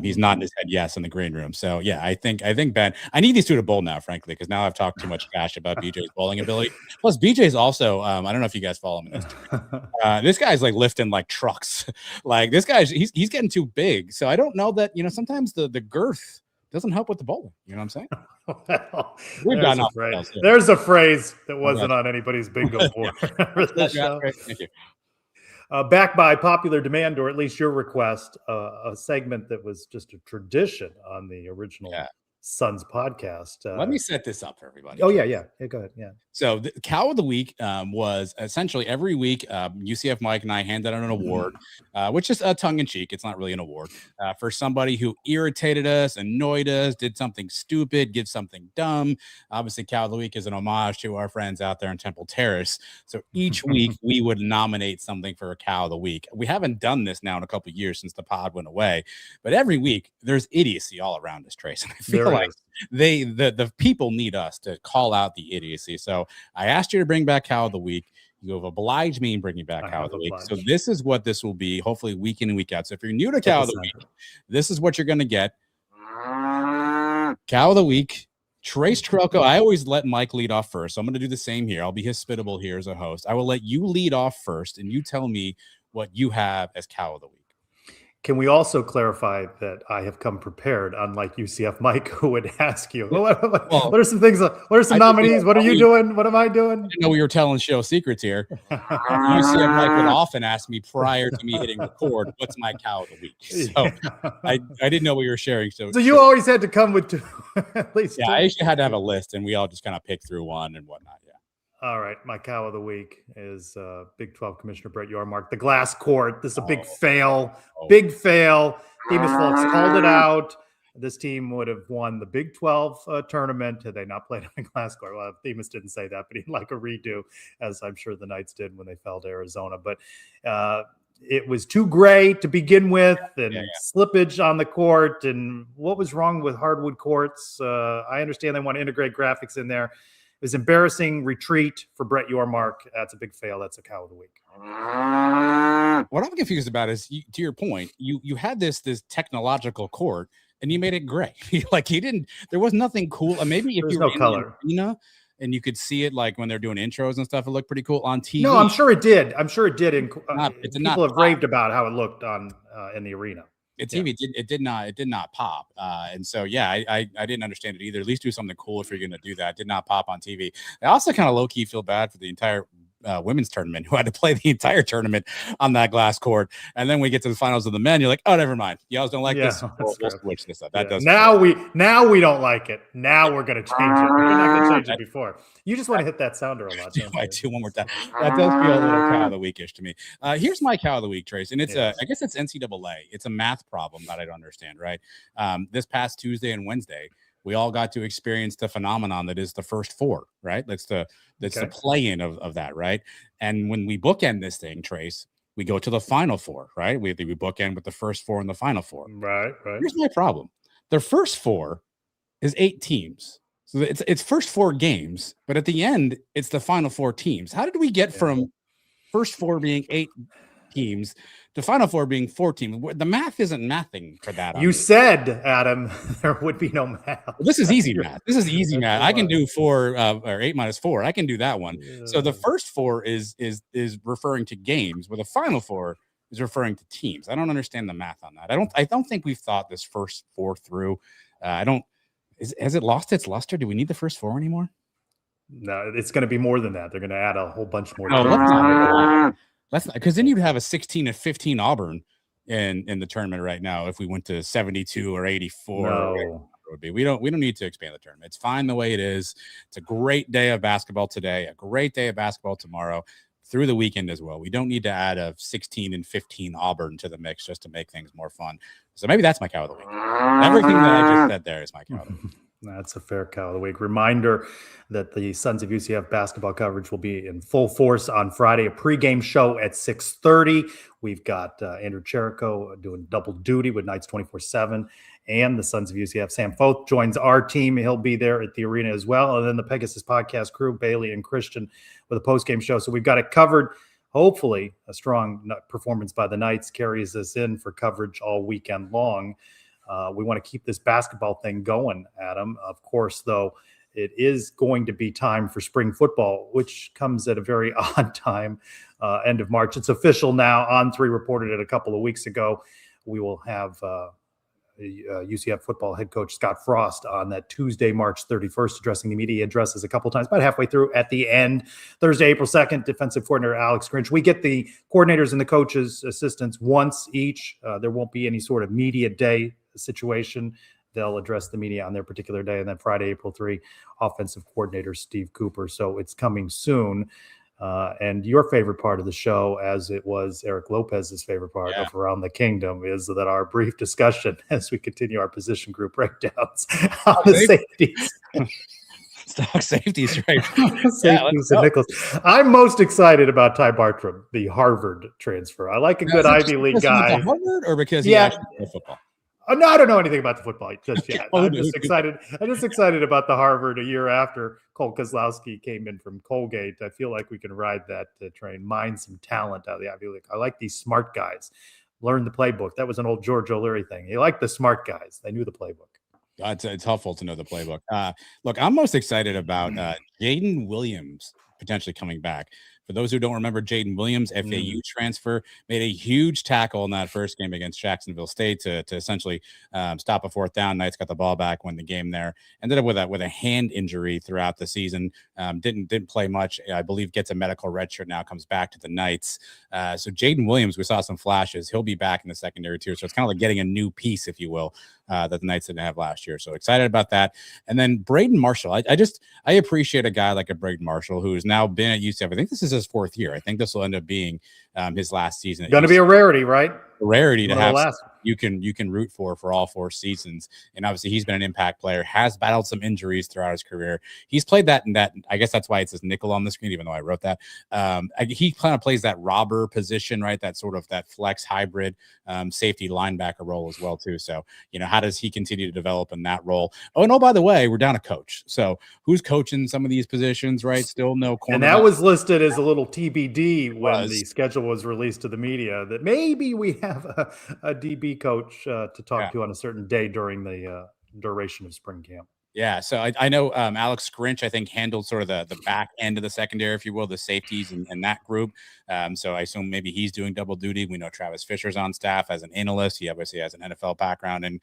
He's nodding his head yes in the green room. So yeah, I think Ben. I need these two to bowl now, frankly, because now I've talked too much cash about BJ's bowling ability. Plus, BJ's also. I don't know if you guys follow him on Instagram. This guy's like lifting like trucks. Like this guy's he's getting too big. So I don't know that sometimes the girth doesn't help with the bowling. You know what I'm saying? Well, there's a phrase that wasn't on anybody's bingo board. Thank you. Back by popular demand, or at least your request, a segment that was just a tradition on the original Suns podcast. Let me set this up for everybody. Oh, yeah. Go ahead. Yeah. So the cow of the week was essentially every week, UCF Mike and I handed out an award, which is tongue in cheek. It's not really an award for somebody who irritated us, annoyed us, did something stupid, did something dumb. Obviously, cow of the week is an homage to our friends out there in Temple Terrace. So each week we would nominate something for a cow of the week. We haven't done this now in a couple of years since the pod went away, but every week there's idiocy all around us, Trace. And I feel like the people need us to call out the idiocy. So I asked you to bring back cow of the week. You have obliged me in bringing back cow of the week. So this is what this will be, hopefully week in and week out. So if you're new to cow of the week, this is what you're going to get. Cow of the week, Trace Trelko. I always let Mike lead off first. So I'm going to do the same here. I'll be hospitable here as a host. I will let you lead off first, and you tell me what you have as cow of the week. Can we also clarify that I have come prepared, unlike UCF Mike, who would ask you, what are some things? What are some nominees? What are you doing? What am I doing? I didn't know we were telling show secrets here. UCF Mike would often ask me prior to me hitting record, what's my cow of the week? So I didn't know we were sharing. So you always had to come with two, at least. Yeah, I actually had to have a list, and we all just kind of picked through one and whatnot. Yeah. All right, my cow of the week is Big 12 Commissioner Brett Yormark. The glass court. This is a big fail. Big fail. Themis folks called it out. This team would have won the Big 12 tournament had they not played on a glass court. Well, Themis didn't say that, but he'd like a redo, as I'm sure the Knights did when they fell to Arizona. But it was too gray to begin with, and slippage on the court. And what was wrong with hardwood courts? I understand they want to integrate graphics in there. It was embarrassing retreat for Brett Yormark. That's a big fail. That's a cow of the week. What I'm confused about is, to your point, you had this technological court and you made it gray. Like there was nothing cool. Maybe if you were in the arena and you could see it, like when they're doing intros and stuff, it looked pretty cool on TV. No, I'm sure it did. People have raved about how it looked on in the arena. TV, it did not pop. And so, I didn't understand it either. At least do something cool if you're going to do that. It did not pop on TV. I also kind of low key feel bad for the entire women's tournament who had to play the entire tournament on that glass court. And then we get to the finals of the men. You're like, oh, never mind. Y'all don't like this. We'll switch this up. That does. Now we don't like it. Now we're going to change it. We're not going to change it before. You just want to hit that sounder a lot. I do one more time. That does feel a little cow of the weekish to me. Here's my cow of the week, Trace. And it's I guess it's NCAA. It's a math problem that I don't understand, right? This past Tuesday and Wednesday, we all got to experience the phenomenon that is the first four, right? That's the play-in of that, right? And when we bookend this thing, Trace, we go to the final four, right? We bookend with the first four and the final four. Right. Here's my problem. The first four is 8 teams. So it's first 4 games, but at the end, it's the final 4 teams. How did we get from first 4 being 8 teams to final 4 being 4 teams? The math isn't mathing for that. You said, Adam, there would be no math. Well, this is easy math. This is easy math. I can do 4 or 8 minus 4. I can do that one. Yeah. So the first 4 is referring to games, where the final 4 is referring to teams. I don't understand the math on that. I don't think we've thought this first 4 through. Has it lost its luster? Do we need the first 4 anymore? No, it's going to be more than that. They're going to add a whole bunch more. Let's not, because then you'd have a 16 and 15 Auburn in the tournament right now if we went to 72 or 84. No. Would be. We don't need to expand the tournament. It's fine the way it is. It's a great day of basketball today, a great day of basketball tomorrow, through the weekend as well. We don't need to add a 16 and 15 Auburn to the mix just to make things more fun. So maybe that's my cow of the week. Everything that I just said there is my cow of the week. That's a fair cow of the week. Reminder that the Sons of UCF basketball coverage will be in full force on Friday, a pregame show at 6:30. We've got Andrew Jericho doing double duty with Knights 24/7 and the Sons of UCF. Sam Foth joins our team. He'll be there at the arena as well. And then the Pegasus podcast crew, Bailey and Christian, with a postgame show. So we've got it covered. Hopefully a strong performance by the Knights carries us in for coverage all weekend long. We want to keep this basketball thing going, Adam. Of course, though, it is going to be time for spring football, which comes at a very odd time, end of March. It's official now. On3 reported it a couple of weeks ago. We will have UCF football head coach Scott Frost on that Tuesday, March 31st, addressing the media addresses a couple times, about halfway through at the end. Thursday, April 2nd, defensive coordinator Alex Grinch. We get the coordinators and the coaches' assistants once each. There won't be any sort of media day situation. They'll address the media on their particular day. And then Friday, April 3, offensive coordinator Steve Cooper. So it's coming soon. And your favorite part of the show, as it was Eric Lopez's favorite part of Around the Kingdom, is that our brief discussion as we continue our position group breakdowns on the safeties. Stock safeties, right? Safeties and nickels. I'm most excited about Ty Bartram, the Harvard transfer. I like a good Ivy League guy. Harvard, or because he actually played football? No, I don't know anything about the football just yet. I'm just excited about the Harvard a year after Cole Kozlowski came in from Colgate. I feel like we can ride that train, mine some talent out of the Ivy League. I like these smart guys. Learn the playbook. That was an old George O'Leary thing. You like the smart guys. They knew the playbook. It's helpful to know the playbook. Look, I'm most excited about Jaden Williams potentially coming back. For those who don't remember, Jaden Williams, FAU transfer, made a huge tackle in that first game against Jacksonville State to essentially stop a 4th down. Knights got the ball back, won the game there. Ended up with a hand injury throughout the season. Didn't play much. I believe gets a medical redshirt now, comes back to the Knights. So Jaden Williams, we saw some flashes. He'll be back in the secondary tier. So it's kind of like getting a new piece, if you will, that the Knights didn't have last year. So excited about that. And then Braden Marshall. I appreciate a guy like a Braden Marshall who has now been at UCF. I think this is his 4th year. I think this will end up being his last season. Going to be a rarity, right? A rarity to have you can root for all 4 seasons. And obviously he's been an impact player, has battled some injuries throughout his career. He's played that, and that, I guess that's why it says nickel on the screen, even though I wrote that. He kind of plays that robber position, right? That sort of that flex hybrid safety linebacker role as well too. So, how does he continue to develop in that role? Oh, by the way, we're down a coach. So who's coaching some of these positions, right? Still no cornerback. And that was listed as a little TBD when the schedule was released to the media, that maybe we have a DB coach to talk to on a certain day during the duration of spring camp. Yeah, so I know Alex Grinch, I think, handled sort of the back end of the secondary, if you will, the safeties and that group. So I assume maybe he's doing double duty. We know Travis Fisher's on staff as an analyst. He obviously has an NFL background and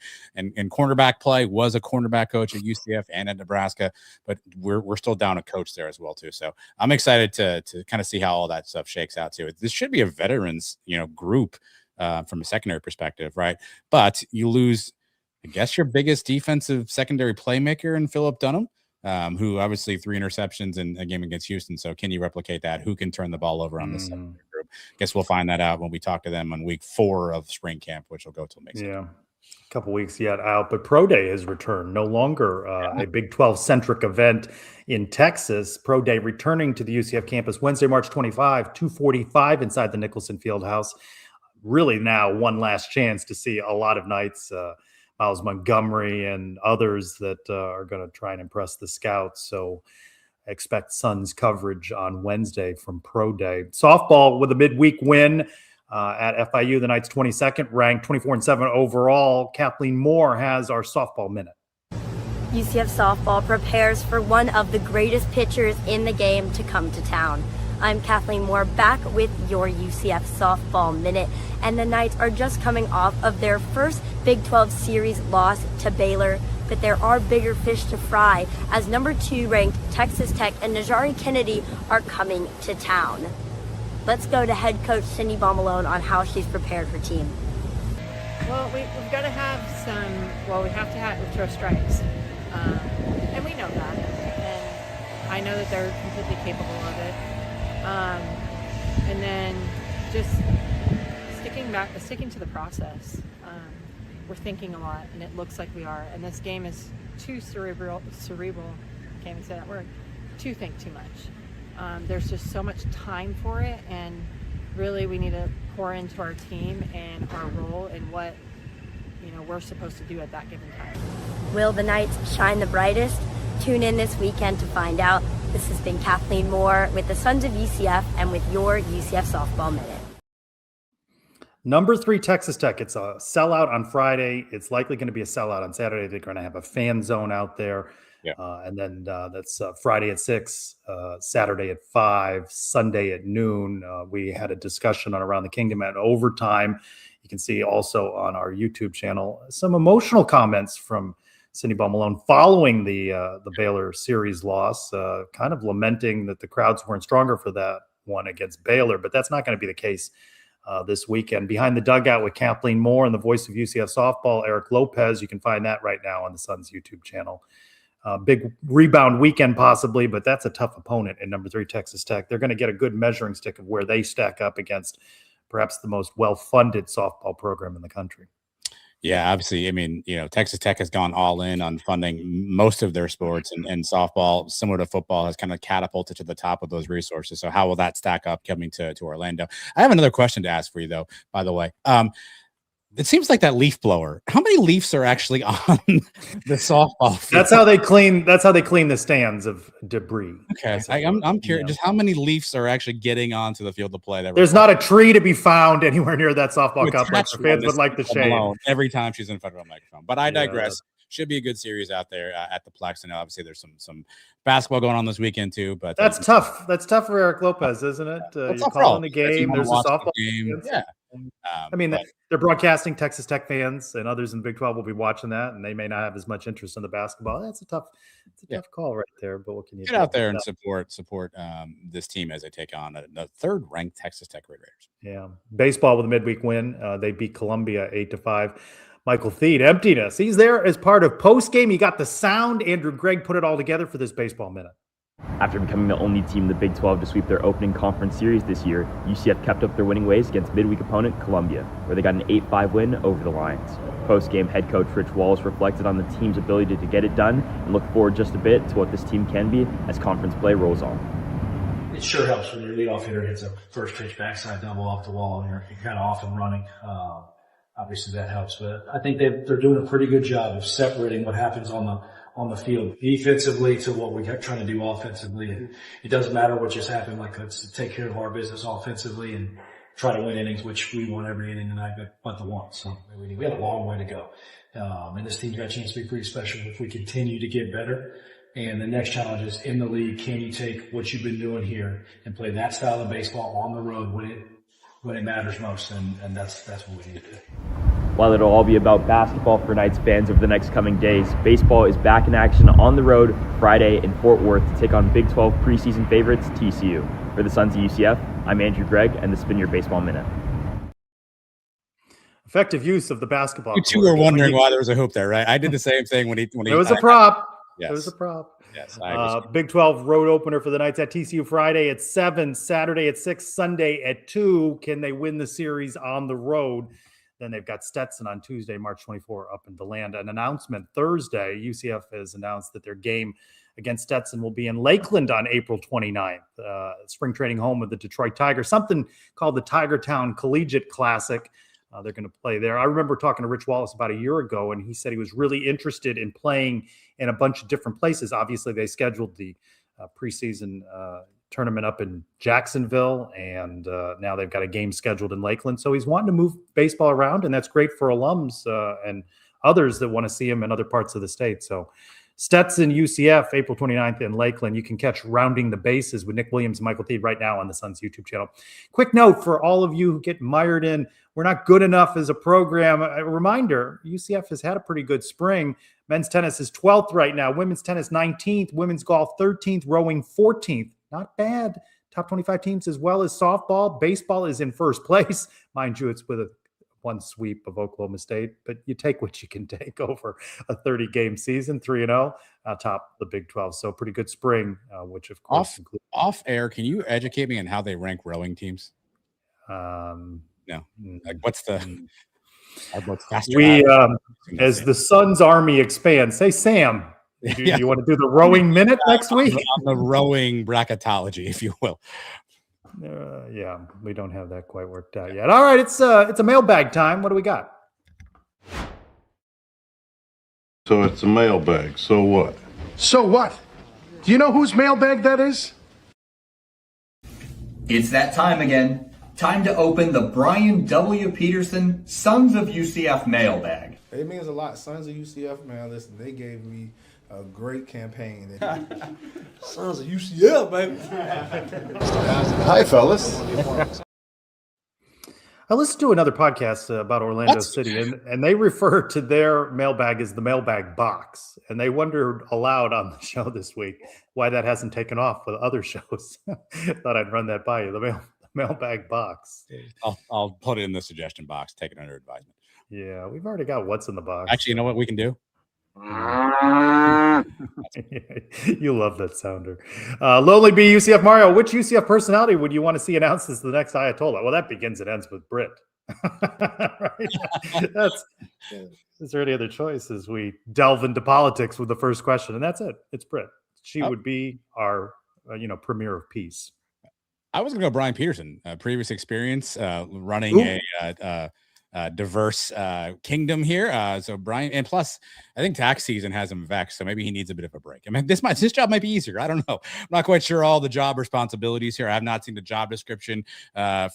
cornerback play, was a cornerback coach at UCF and at Nebraska, but we're still down a coach there as well too. So I'm excited to kind of see how all that stuff shakes out too. This should be a veterans, group from a secondary perspective, right? But you lose, I guess, your biggest defensive secondary playmaker in Philip Dunham, who obviously 3 interceptions in a game against Houston. So can you replicate that? Who can turn the ball over on this secondary group? Guess we'll find that out when we talk to them on week 4 of spring camp, which will go till May 6th. Yeah, a couple weeks yet out, but Pro Day has returned. No longer a Big 12 centric event in Texas. Pro Day returning to the UCF campus Wednesday, March 25, 2:45 inside the Nicholson Fieldhouse. Really now one last chance to see a lot of Knights. Miles Montgomery and others that are going to try and impress the scouts. So expect Suns coverage on Wednesday from Pro Day. Softball with a midweek win at FIU. The Knights 22nd, ranked 24-7 overall. Kathleen Moore has our softball minute. UCF softball prepares for one of the greatest pitchers in the game to come to town. I'm Kathleen Moore, back with your UCF softball minute, and the Knights are just coming off of their first Big 12 series loss to Baylor, but there are bigger fish to fry as number 2 ranked Texas Tech and Najari Kennedy are coming to town. Let's go to head coach Cindy Baumalone on how she's prepared her team. Well, we've got to have we have to throw strikes, and we know that, and I know that they're completely capable of it. And then just sticking to the process. We're thinking a lot, and it looks like we are. And this game is too cerebral. Can't even say that word. To think too much. There's just so much time for it, and really we need to pour into our team and our role and what we're supposed to do at that given time. Will the Knights shine the brightest? Tune in this weekend to find out. This has been Kathleen Moore with the Sons of UCF and with your UCF Softball Minute. Number 3, Texas Tech. It's a sellout on Friday. It's likely going to be a sellout on Saturday. They're going to have a fan zone out there. Yeah. And then that's Friday at 6, Saturday at 5, Sunday at noon. We had a discussion on Around the Kingdom at overtime. You can see also on our YouTube channel some emotional comments from Cindy Baumalone following the Baylor series loss, kind of lamenting that the crowds weren't stronger for that one against Baylor, but that's not going to be the case this weekend. Behind the Dugout with Kathleen Moore and the voice of UCF softball, Eric Lopez. You can find that right now on the Suns YouTube channel. Big rebound weekend possibly, but that's a tough opponent in number 3 Texas Tech. They're going to get a good measuring stick of where they stack up against perhaps the most well-funded softball program in the country. Yeah, obviously. I mean, Texas Tech has gone all in on funding most of their sports, and softball, similar to football, has kind of catapulted to the top of those resources. So how will that stack up coming to Orlando? I have another question to ask for you, though, by the way. It seems like that leaf blower. How many leaves are actually on the softball field? That's how they clean the stands of debris. Okay, I'm curious. Just how many leaves are actually getting onto the field of play? There's not a tree to be found anywhere near that softball complex. The fans would like the shade every time she's in front of a microphone. But I digress. Should be a good series out there at the Plex. And obviously there's some basketball going on this weekend too. But that's tough. That's tough for Eric Lopez, isn't it? You're calling the game. There's a softball game. Yeah. I mean, they're broadcasting. Texas Tech fans and others in the Big 12 will be watching that, and they may not have as much interest in the basketball. That's a tough call right there. But what can you get out there and support this team as they take on the 3rd-ranked Texas Tech Red Raiders? Yeah, baseball with a midweek win. They beat Columbia 8-5. Michael Theed, emptiness. He's there as part of post game. He got the sound. Andrew Gregg put it all together for this baseball minute. After becoming the only team in the Big 12 to sweep their opening conference series this year, UCF kept up their winning ways against midweek opponent Columbia, where they got an 8-5 win over the Lions. Post-game, head coach Rich Wallace reflected on the team's ability to get it done and looked forward just a bit to what this team can be as conference play rolls on. It sure helps when your leadoff hitter hits a first pitch backside double off the wall and you're kind of off and running. Obviously that helps, but I think they're doing a pretty good job of separating what happens on the field defensively to what we're trying to do offensively. It doesn't matter what just happened. Like, let's take care of our business offensively and try to win innings, which we won every inning tonight, but the one. So we had a long way to go. And this team's got a chance to be pretty special if we continue to get better. And the next challenge is in the league, can you take what you've been doing here and play that style of baseball on the road when it matters most? And that's what we need to do. While it'll all be about basketball for Knights fans over the next coming days, baseball is back in action on the road Friday in Fort Worth to take on Big 12 preseason favorites TCU. For the Sons of UCF, I'm Andrew Gregg, and this has been your Baseball Minute. Effective use of the basketball. You two were wondering why there was a hoop there, right? I did the same thing when he. It was a prop. Yes. It was a prop. Yes. Big 12 road opener for the Knights at TCU Friday at 7, Saturday at 6, Sunday at 2. Can they win the series on the road? Then they've got Stetson on Tuesday, March 24, up in DeLand. An announcement Thursday, UCF has announced that their game against Stetson will be in Lakeland on April 29th, spring training home of the Detroit Tigers, something called the Tiger Town Collegiate Classic. They're going to play there. I remember talking to Rich Wallace about a year ago, and he said he was really interested in playing in a bunch of different places. Obviously, they scheduled the preseason tournament up in Jacksonville, and now they've got a game scheduled in Lakeland. So he's wanting to move baseball around, and that's great for alums and others that want to see him in other parts of the state. So Stetson, UCF, April 29th in Lakeland. You can catch Rounding the Bases with Nick Williams and Michael Thied right now on the Suns YouTube channel. Quick note for all of you who get mired in, we're not good enough as a program. A reminder, UCF has had a pretty good spring. Men's tennis is 12th right now. Women's tennis 19th. Women's golf 13th. Rowing 14th. Not bad. Top 25 teams as well as softball. Baseball is in first place. Mind you, it's with one sweep of Oklahoma State, but you take what you can take over a 30-game season, 3-0, atop the Big 12. So pretty good spring, which of course off air. Can you educate me on how they rank rowing teams? No, like what's faster? We as the Suns Army expands. Say, Sam, do you want to do the rowing minute next week? On the rowing bracketology, if you will. Yeah, we don't have that quite worked out yet. All right, it's a mailbag time. What do we got? So it's a mailbag. So what? So what? Do you know whose mailbag that is? It's that time again. Time to open the Brian W. Peterson Sons of UCF mailbag. It means a lot. Sons of UCF, man, listen, they gave me a great campaign. Sons of UCF, baby. Hi, fellas. I listened to another podcast about Orlando City, and they refer to their mailbag as the mailbag box. And they wondered aloud on the show this week why that hasn't taken off with other shows. Thought I'd run that by you. The mailbag box. I'll put it in the suggestion box. Take it under advisement. Yeah, we've already got what's in the box. Actually, you know what we can do? You love that sounder. Lonely Bee, UCF Mario, which UCF personality would you want to see announced as the next Ayatollah? Well, that begins and ends with Brit. Right? Is there any other choice as we delve into politics with the first question? And that's it. It's Brit. She would be our premier of peace. I was going to go Brian Peterson, previous experience running a diverse kingdom here. So Brian, and plus, I think tax season has him vexed, so maybe he needs a bit of a break. I mean, this job might be easier. I don't know. I'm not quite sure all the job responsibilities here. I have not seen the job description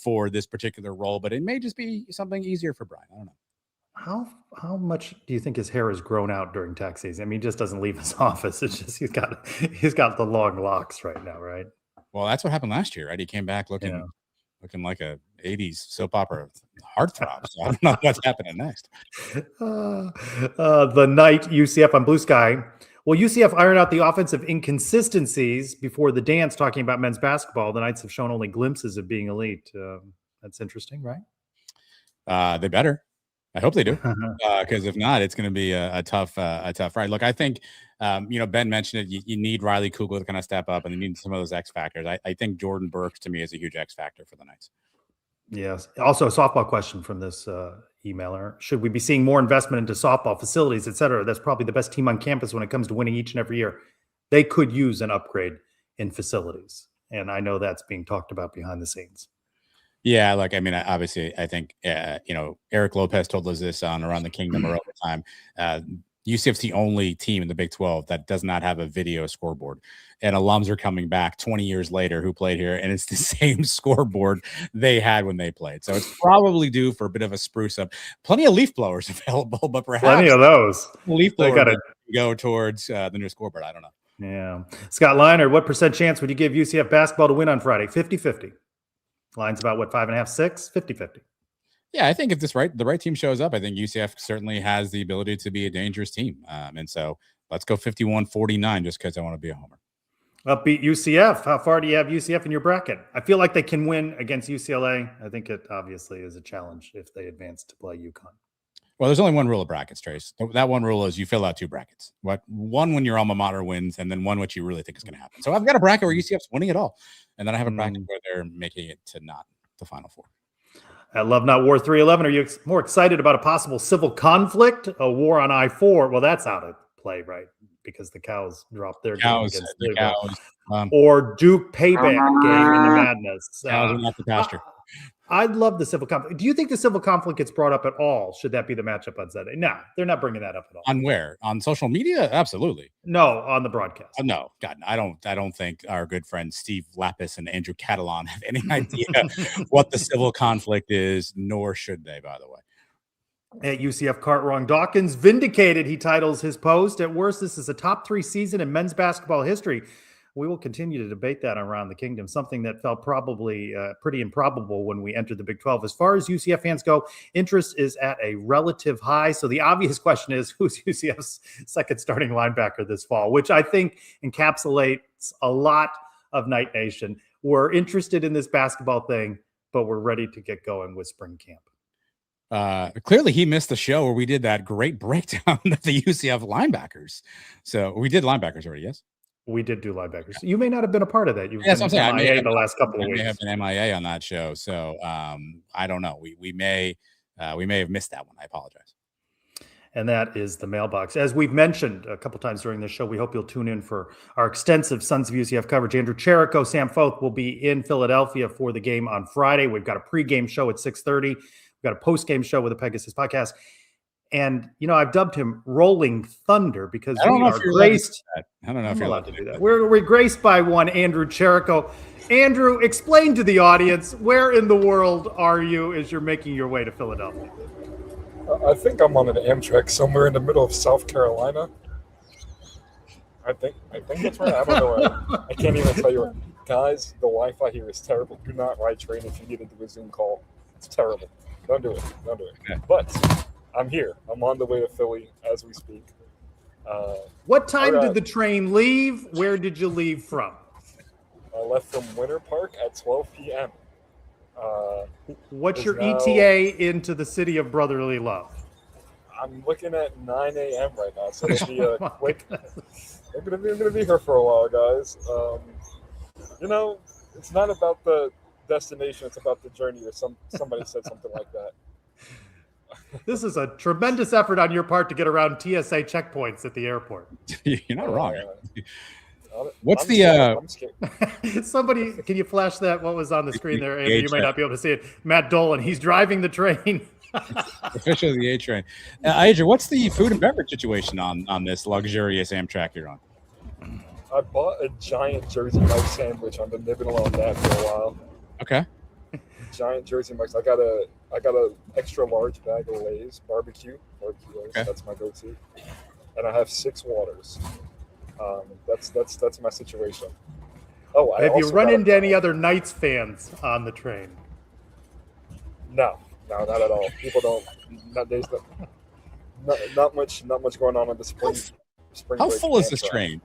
for this particular role, but it may just be something easier for Brian. I don't know. How much do you think his hair has grown out during tax season? I mean, he just doesn't leave his office. It's just he's got the long locks right now, right? Well, that's what happened last year, right? He came back looking like a 80s soap opera heartthrob. So I don't know what's happening next. The night UCF on Blue Sky. Will UCF iron out the offensive inconsistencies before the dance talking about men's basketball? The Knights have shown only glimpses of being elite. That's interesting, right? They better. I hope they do. Because if not, it's going to be a tough ride. Look, I think Ben mentioned it. You need Riley Kugler to kind of step up, and you need some of those X factors. I think Jordan Burks to me is a huge X factor for the Knights. Yes. Also, a softball question from this emailer. Should we be seeing more investment into softball facilities, et cetera? That's probably the best team on campus when it comes to winning each and every year. They could use an upgrade in facilities. And I know that's being talked about behind the scenes. Yeah, obviously, I think, Eric Lopez told us this on Around the Kingdom or Overtime. UCF's the only team in the Big 12 that does not have a video scoreboard. And alums are coming back 20 years later who played here, and it's the same scoreboard they had when they played. So it's probably due for a bit of a spruce up. Plenty of leaf blowers available, but perhaps plenty of those. Leaf blowers go towards the new scoreboard. I don't know. Yeah. Scott Liner, what % chance would you give UCF basketball to win on Friday? 50-50. Line's about, 5.5, 6? 50-50. Yeah, I think if the right team shows up, I think UCF certainly has the ability to be a dangerous team. And so let's go 51-49 just because I want to be a homer. Upbeat UCF. How far do you have UCF in your bracket? I feel like they can win against UCLA. I think it obviously is a challenge if they advance to play UConn. Well, there's only one rule of brackets, Trace. That one rule is you fill out 2 brackets. One when your alma mater wins, and then one which you really think is going to happen. So I've got a bracket where UCF's winning it all, and then I have a bracket where they're making it to not the Final Four. At Love Not War 311, are you more excited about a possible civil conflict, a war on I-4? Well, that's out of play, right? Because the Cows dropped their game against the Cows. Or Duke payback game in the madness. Cows are not the pasture. I'd love the civil conflict. Do you think the civil conflict gets brought up at all? Should that be the matchup on Sunday? No, they're not bringing that up at all. On where? On social media? Absolutely. No, on the broadcast. No, God, I don't think our good friends Steve Lapis and Andrew Catalan have any idea what the civil conflict is, nor should they, by the way. At UCF Cart Wrong Dawkins, vindicated, he titles his post. At worst, this is a top 3 season in men's basketball history. We will continue to debate that around the kingdom, something that felt probably pretty improbable when we entered the Big 12. As far as UCF fans go, interest is at a relative high. So the obvious question is, who's UCF's second starting linebacker this fall, which I think encapsulates a lot of Knight Nation. We're interested in this basketball thing, but we're ready to get going with spring camp. Clearly he missed the show where we did that great breakdown of the UCF linebackers. So we did linebackers already, yes? We did do linebackers. You may not have been a part of that. You've been MIA the last couple of weeks. I may have been MIA on that show, so I don't know. We may have missed that one. I apologize. And that is the mailbox. As we've mentioned a couple times during this show, we hope you'll tune in for our extensive Sons of UCF coverage. Andrew Jericho, Sam Foth will be in Philadelphia for the game on Friday. We've got a pregame show at 6:30. We've got a postgame show with the Pegasus podcast. And, I've dubbed him Rolling Thunder because we are graced. I don't know if you're allowed to do that. We're graced by one Andrew Jericho. Andrew, explain to the audience, where in the world are you as you're making your way to Philadelphia? I think I'm on an Amtrak somewhere in the middle of South Carolina. I think that's right. I don't know. I can't even tell you. Guys, the Wi-Fi here is terrible. Do not ride train if you need to do a Zoom call. It's terrible. Don't do it. Okay. But I'm here. I'm on the way to Philly as we speak. What time did the train leave? Where did you leave from? I left from Winter Park at 12 p.m. What's your ETA into the city of brotherly love? I'm looking at 9 a.m. right now, so it'll be a quick. I'm gonna be here for a while, guys. It's not about the destination; it's about the journey. Or somebody said something like that. This is a tremendous effort on your part to get around TSA checkpoints at the airport. You're not wrong. I'm scared. Somebody, can you flash that? What was on the screen there? Andrew, you might not be able to see it. Matt Dolan, he's driving the train. Officially the A train. Adrian, what's the food and beverage situation on this luxurious Amtrak you're on? I bought a giant Jersey Mike's sandwich. I've been living along that for a while. Okay. Giant Jersey Mike's. I got a extra large bag of Lay's barbecue Lay's. Okay. That's my go-to, and I have 6 waters. That's my situation. Oh, have you run into any other Knights fans on the train? No, not at all. People don't. Not much going on the spring. How full is this train,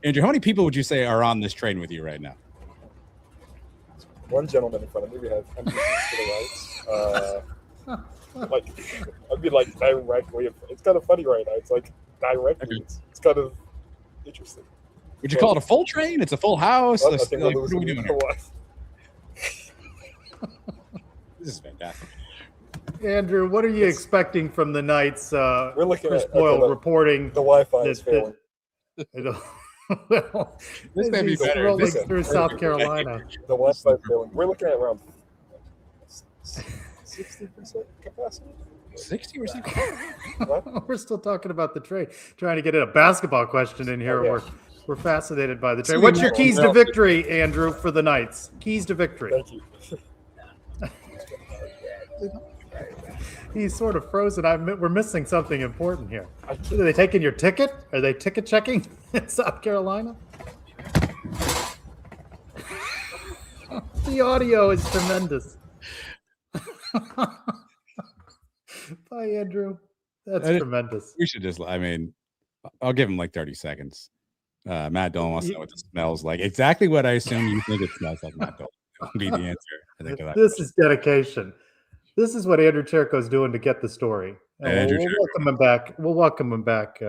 Andrew? How many people would you say are on this train with you right now? One gentleman in front of me. We have empty seats to the right. I'd be directly. It's kind of funny right now. It's directly. It's kind of Interesting. Would you call it a full train? It's a full house. I think Like, we're what are we losing doing the here? wife. This is fantastic. Andrew, what are you expecting from the Knights? We're looking Chris at Boyle reporting the Wi-Fi is failing. Well, This may be he's better. rolling Listen, through South Carolina. The Wi-Fi is failing. We're looking at around 60% capacity. 60%. We're still talking about the trade. Trying to get a basketball question in here. Oh, yeah. We're fascinated by the trade. What's your keys to victory, Andrew, for the Knights? Keys to victory. Thank you. He's sort of frozen. We're missing something important here. Are they taking your ticket? Are they ticket checking in South Carolina? The audio is tremendous. Bye, Andrew. That's tremendous. We should just, I mean, I'll give him like 30 seconds. Matt Dolan wants to know what it smells like. Exactly what I assume you think it smells like, Matt Dolan. That'll be the answer, I think, to that This question. is dedication. This is what Andrew Jericho is doing to get the story. Andrew We'll Jericho. welcome him back. We'll welcome him back.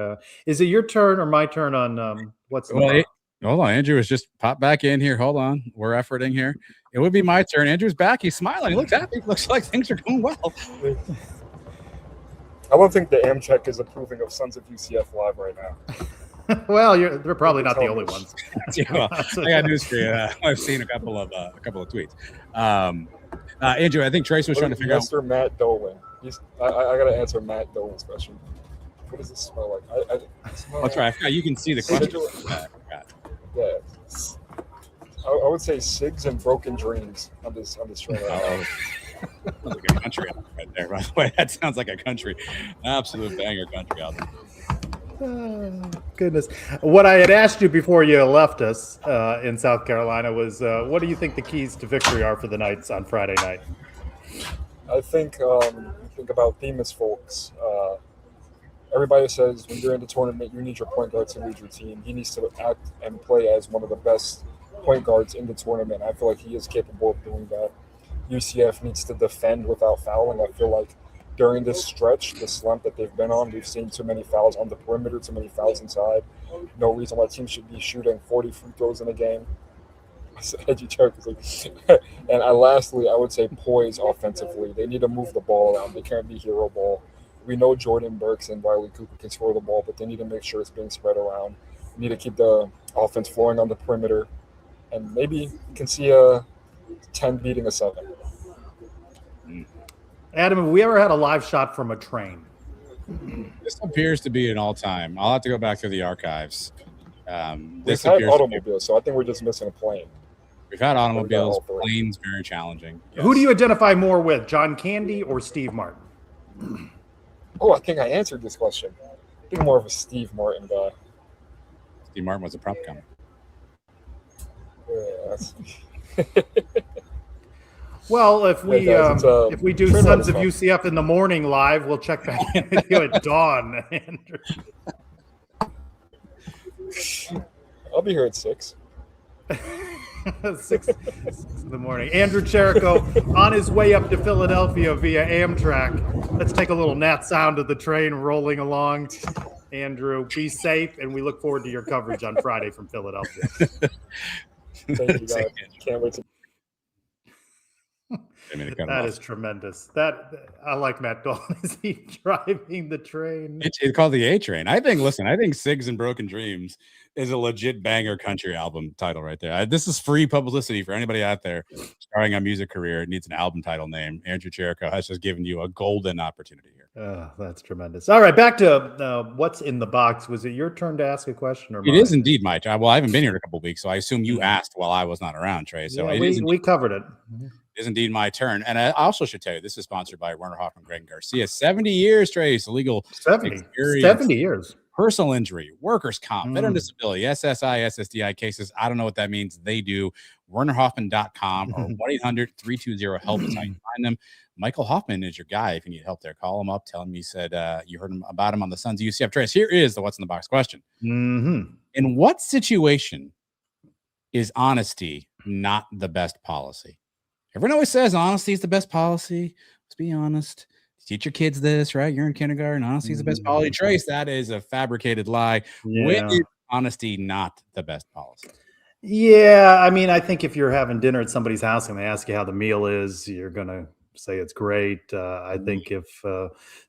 Is it your turn or my turn on what's the box? Hold on. Andrew has just popped back in here. Hold on. We're efforting here. It would be my turn. Andrew's back. He's smiling. He looks happy. Looks like things are going well. I don't think the Amtrak is approving of Sons of UCF live right now. Well, they're probably not the only ones. Well, I got news for you. I've seen a couple of tweets. Andrew, I think Trace was trying to figure out. Mr. Matt Dolan. I got to answer Matt Dolan's question. What does this smell like? That's right. I forgot you can see the question. Yeah. I would say Sigs and Broken Dreams on this train. Sounds like a country album right there, by the way. That sounds like a country, absolute banger country album. Goodness. What I had asked you before you left us in South Carolina was what do you think the keys to victory are for the Knights on Friday night? I think about Themis folks. Everybody says when you're in the tournament, you need your point guard to lead your team. He needs to act and play as one of the best point guards in the tournament. I feel like he is capable of doing that. UCF needs to defend without fouling. I feel like during this stretch, the slump that they've been on, we've seen too many fouls on the perimeter, too many fouls inside. No reason why teams should be shooting 40 free throws in a game. And lastly, I would say poise offensively. They need to move the ball around. They can't be hero ball. We know Jordan Burks and Riley Cooper can score the ball, but they need to make sure it's being spread around. We need to keep the offense flowing on the perimeter. And maybe you can see a 10 beating a 7. Adam, have we ever had a live shot from a train? This appears to be an all-time. I'll have to go back through the archives. We've had automobiles, so I think we're just missing a plane. We've had automobiles, planes, very challenging. Yes. Who do you identify more with, John Candy or Steve Martin? Oh, I think I answered this question. I think more of a Steve Martin guy. Steve Martin was a prop comer. Yeah, well, if we if we do Sons of fun. UCF in the morning live, we'll check back in with you at dawn, Andrew. I'll be here at 6. 6 in the morning. Andrew Jericho on his way up to Philadelphia via Amtrak. Let's take a little Nat sound of the train rolling along. Andrew, be safe, and we look forward to your coverage on Friday from Philadelphia. Thank you, guys. Can't wait to. That is tremendous. I like Matt Dolan. Is he driving the train? It's called the A Train. I think Sigs and Broken Dreams is a legit banger country album title right there. This is free publicity for anybody out there starting a music career. It needs an album title name. Andrew Jericho has just given you a golden opportunity here. Oh, that's tremendous. All right, back to what's in the box. Was it your turn to ask a question? Or it is indeed my turn. Well, I haven't been here in a couple of weeks, so I assume you asked while I was not around, Trey. So yeah, we covered it. It is indeed my turn. And I also should tell you, this is sponsored by Werner Hoffman, Greg Garcia. 70 years, Trace, legal 70 years. Personal injury, workers' comp, veteran disability, SSI, SSDI cases. I don't know what that means. They do. WernerHoffman.com or 1-800-320-HELP is how you find them. Michael Hoffman is your guy. If you need help there, call him up. Tell him you said you heard about him on the Sons of UCF. Trace, here is the What's in the Box question. Mm-hmm. In what situation is honesty not the best policy? Everyone always says honesty is the best policy. Let's be honest. Teach your kids this, right? You're in kindergarten. Honesty is the best policy. Trace, that is a fabricated lie. Yeah. When is honesty not the best policy? Yeah, I mean, I think if you're having dinner at somebody's house and they ask you how the meal is, you're gonna say it's great. I think if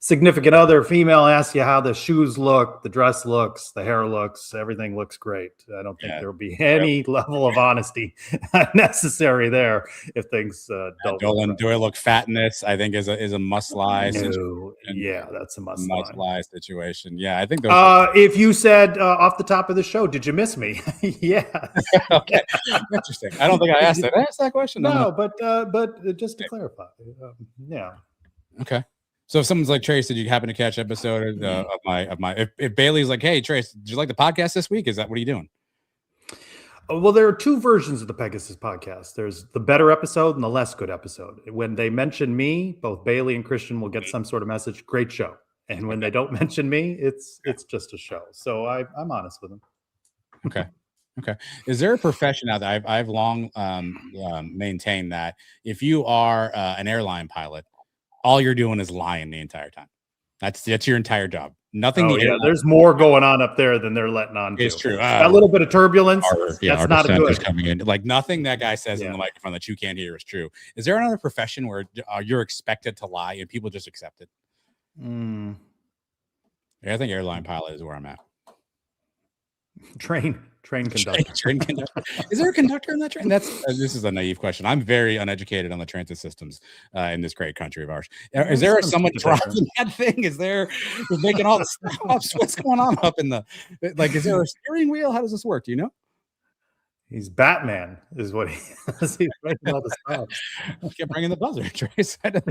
significant other female asks you how the shoes look, the dress looks, the hair looks, everything looks great. I don't think there'll be any level of honesty necessary there if things don't. Do I look fat in this? I think is a must lie. No, yeah, that's a must lie situation. Yeah, I think. If you said off the top of the show, did you miss me? Yeah. Okay, interesting. I don't think I asked that. Did I ask that question? No, but just to clarify. Yeah. Okay. So if someone's like, Trace, did you happen to catch episode of my if Bailey's like, hey Trace, did you like the podcast this week? Is that what are you doing? Well, there are two versions of the Pegasus podcast. There's the better episode and the less good episode. When they mention me, both Bailey and Christian will get some sort of message. Great show. And when they don't mention me, it's just a show. So I'm honest with them. Okay. Okay. Is there a profession out there? I've long maintained that if you are an airline pilot, all you're doing is lying the entire time. That's your entire job. Nothing. Oh, yeah, there's more going on up there than they're letting on. It's true. A little bit of turbulence. That's not good. Coming in. Like nothing that guy says in the microphone that you can't hear is true. Is there another profession where you're expected to lie and people just accept it? Yeah, I think airline pilot is where I'm at. Train conductor. Train conductor. Is there a conductor in that train? This is a naive question. I'm very uneducated on the transit systems in this great country of ours. Is there someone driving that thing? Is making all the stops? What's going on up in the is there a steering wheel? How does this work? Do you know? He's Batman, is what he is. He's making all the stops. Kept bringing the buzzer, Trace. That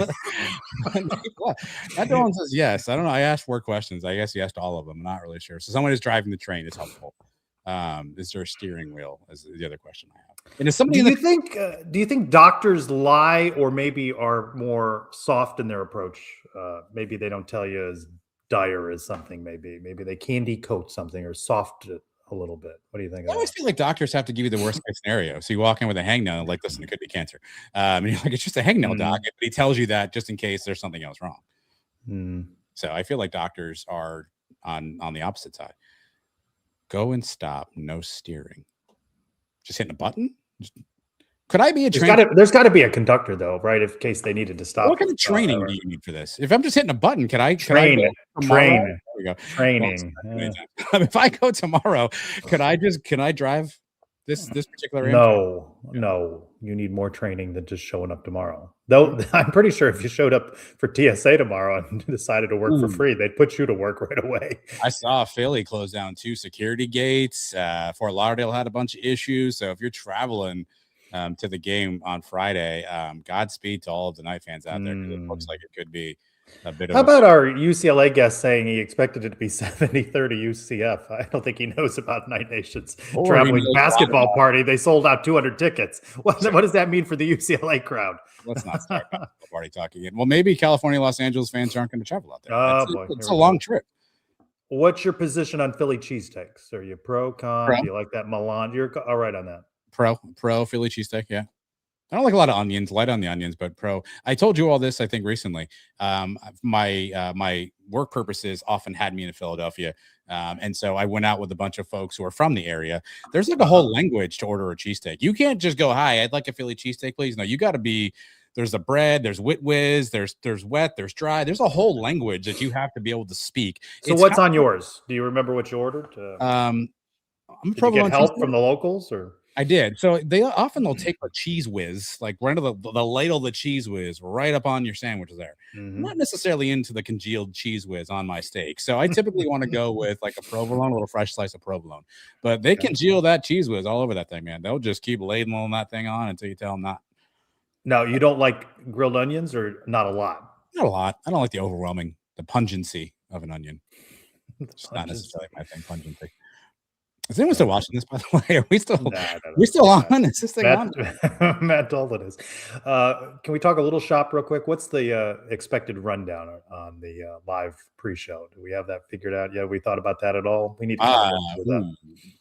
one says yes. I don't know. I asked 4 questions. I guess he asked all of them. I'm not really sure. So someone is driving the train is helpful. Is there a steering wheel? Is the other question I have. And is somebody do you think doctors lie or maybe are more soft in their approach? Maybe they don't tell you as dire as something. Maybe they candy coat something or soft it a little bit. What do you think? I always feel like doctors have to give you the worst case scenario. So you walk in with a hangnail, like, listen, it could be cancer. And you're like, it's just a hangnail, doc. But he tells you that just in case there's something else wrong. So I feel like doctors are on the opposite side. Go and stop, no steering. Just hitting a button? Could I be a trainer? There's got to be a conductor, though, right? In case they needed to stop. What kind of training do you need for this? If I'm just hitting a button, can I train? There we go. Training. If I go tomorrow, can I drive this particular No, you need more training than just showing up tomorrow. Though I'm pretty sure if you showed up for TSA tomorrow and decided to work for free, they'd put you to work right away. I saw Philly close down 2 security gates. Fort Lauderdale had a bunch of issues. So if you're traveling to the game on Friday, Godspeed to all of the Knight fans out there, because it looks like it could be a bit of. How about our UCLA guest saying he expected it to be 70-30 UCF? I don't think he knows about Knight Nation's traveling basketball party. They sold out 200 tickets. What does that mean for the UCLA crowd? Let's not start basketball party talking again. Well, maybe California, Los Angeles fans aren't going to travel out there. It's a long trip. What's your position on Philly cheesesteaks? Are you pro, con? Do you like that Milan? You're all right on that. Pro Philly cheesesteak, yeah. I don't like a lot of onions, light on the onions, but pro. I told you all this, I think, recently. My work purposes often had me in Philadelphia. And so I went out with a bunch of folks who are from the area. There's like a whole language to order a cheesesteak. You can't just go, hi, I'd like a Philly cheesesteak, please. No, you got to be, there's the bread, there's wit whiz, there's wet, there's dry. There's a whole language that you have to be able to speak. So what's on yours? Do you remember what you ordered? I'm did you get help from the locals or? I did. So they'll take a cheese whiz, like right of the ladle of the cheese whiz right up on your sandwiches there. I'm not necessarily into the congealed cheese whiz on my steak. So I typically want to go with like a provolone, a little fresh slice of provolone. But they congeal that cheese whiz all over that thing, man. They'll just keep ladling that thing on until you tell them not. No, you don't like grilled onions or not a lot? Not a lot. I don't like the pungency of an onion. It's not necessarily my thing, pungency. Is anyone still watching this, by the way? Are we still on? Is this thing on? Matt Dolan is. Can we talk a little shop real quick? What's the expected rundown on the live pre-show? Do we have that figured out yet? We thought about that at all? We need to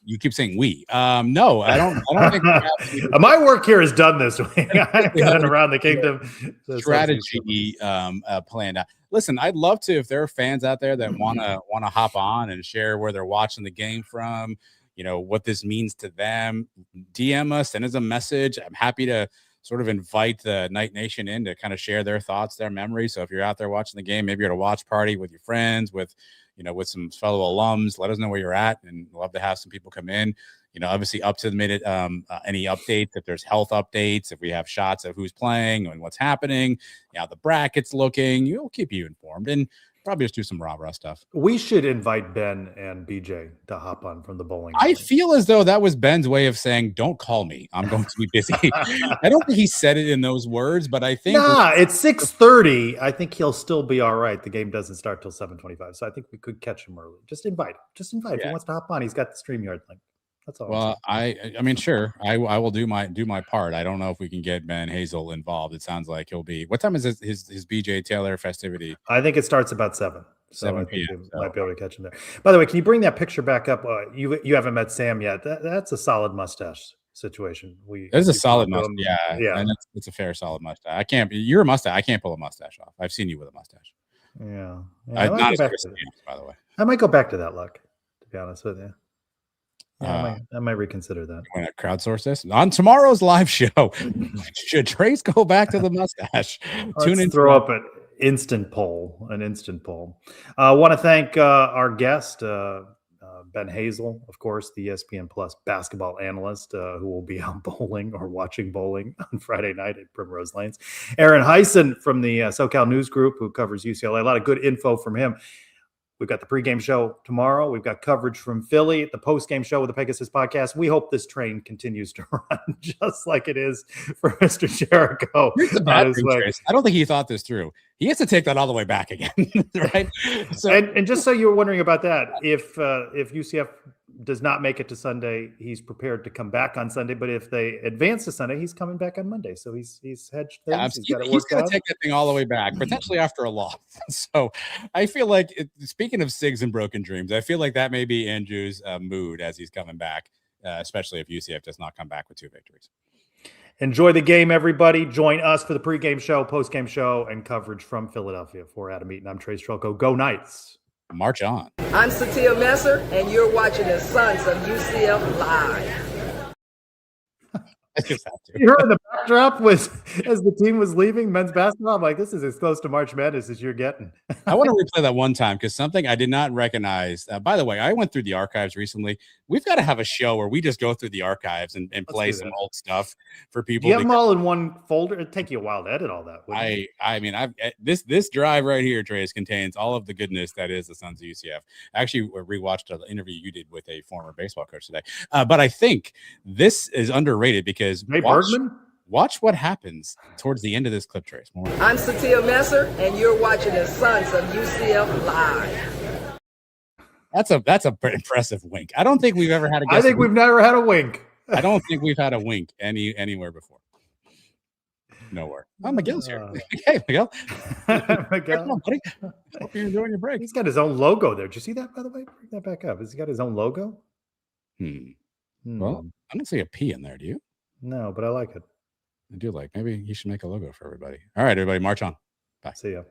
you keep saying we. No, I don't think we have my work here is done this way. I've got it around the kingdom. Strategy planned out. Listen, I'd love to, if there are fans out there that want to hop on and share where they're watching the game from, what this means to them, DM us, send us a message. I'm happy to sort of invite the Knight Nation in to kind of share their thoughts, their memories. So if you're out there watching the game, maybe you're at a watch party with your friends, with some fellow alums, let us know where you're at, and love to have some people come in. Obviously up to the minute, any updates, if there's health updates, if we have shots of who's playing and what's happening, how the bracket's looking, we'll keep you informed, and probably just do some rah-rah stuff. We should invite Ben and BJ to hop on from the bowling. I feel as though that was Ben's way of saying, don't call me, I'm going to be busy. I don't think he said it in those words, but I think it's 6:30. I think he'll still be all right. The game doesn't start till 7:25, so I think we could catch him early. Just invite him. If he wants to hop on, he's got the StreamYard link. That's all. Well, I mean, sure, I will do my part. I don't know if we can get Ben Hazel involved. It sounds like he'll be. What time is his BJ Taylor festivity? I think it starts about 7. 7 p.m. So. Might be able to catch him there. By the way, can you bring that picture back up? You haven't met Sam yet. That's a solid mustache situation. There's a solid mustache. Yeah. And it's a fair solid mustache. I can't. You're a mustache. I can't pull a mustache off. I've seen you with a mustache. Yeah. Not as good as by the way. I might go back to that look, to be honest with you. Yeah, I might reconsider that. I'm going to crowdsource this on tomorrow's live show. Should Trace go back to the mustache? Tune in. Throw up an instant poll. I want to thank our guest, Ben Hazel, of course, the ESPN Plus basketball analyst, who will be out bowling or watching bowling on Friday night at Primrose Lanes. Aaron Heisen from the SoCal News Group, who covers UCLA. A lot of good info from him. We've got the pregame show tomorrow. We've got coverage from Philly, the postgame show with the Pegasus podcast. We hope this train continues to run just like it is for Mr. Jericho. I don't think he thought this through. He has to take that all the way back again, right? So, and just so you were wondering about that, if UCF does not make it to Sunday, he's prepared to come back on Sunday. But if they advance to Sunday, he's coming back on Monday. So he's hedged things. He's going to take that thing all the way back, potentially after a loss. So I feel like, speaking of SIGs and broken dreams, I feel like that may be Andrew's mood as he's coming back, especially if UCF does not come back with 2 victories. Enjoy the game, everybody. Join us for the pregame show, postgame show, and coverage from Philadelphia. For Adam Eaton, I'm Trace Trelko. Go Knights. March on. I'm Satia Messer, and you're watching the Sons of UCF Live. I just have to. You heard the backdrop as the team was leaving men's basketball. I'm like, this is as close to March Madness as you're getting. I want to replay that one time because something I did not recognize. By the way, I went through the archives recently. We've got to have a show where we just go through the archives and play some old stuff for people. You have them all in one folder. It'd take you a while to edit all that. I mean, this drive right here, Trace, contains all of the goodness that is the Sons of UCF. I actually rewatched an interview you did with a former baseball coach today. But I think this is underrated because watch what happens towards the end of this clip, Trace. I'm Satia Messer, and you're watching the Sons of UCF Live. That's a pretty impressive wink. I don't think we've ever had a guest. I think we've never had a wink. I don't think we've had a wink anywhere before. Nowhere. Oh, Miguel's here. Hey, Miguel. Miguel. Come on, buddy. Hope you're enjoying your break. He's got his own logo there. Did you see that, by the way? Bring that back up. Has he got his own logo? Well, I don't see a P in there. Do you? No, but I like it. I do like. Maybe you should make a logo for everybody. All right, everybody, march on. Bye. See ya.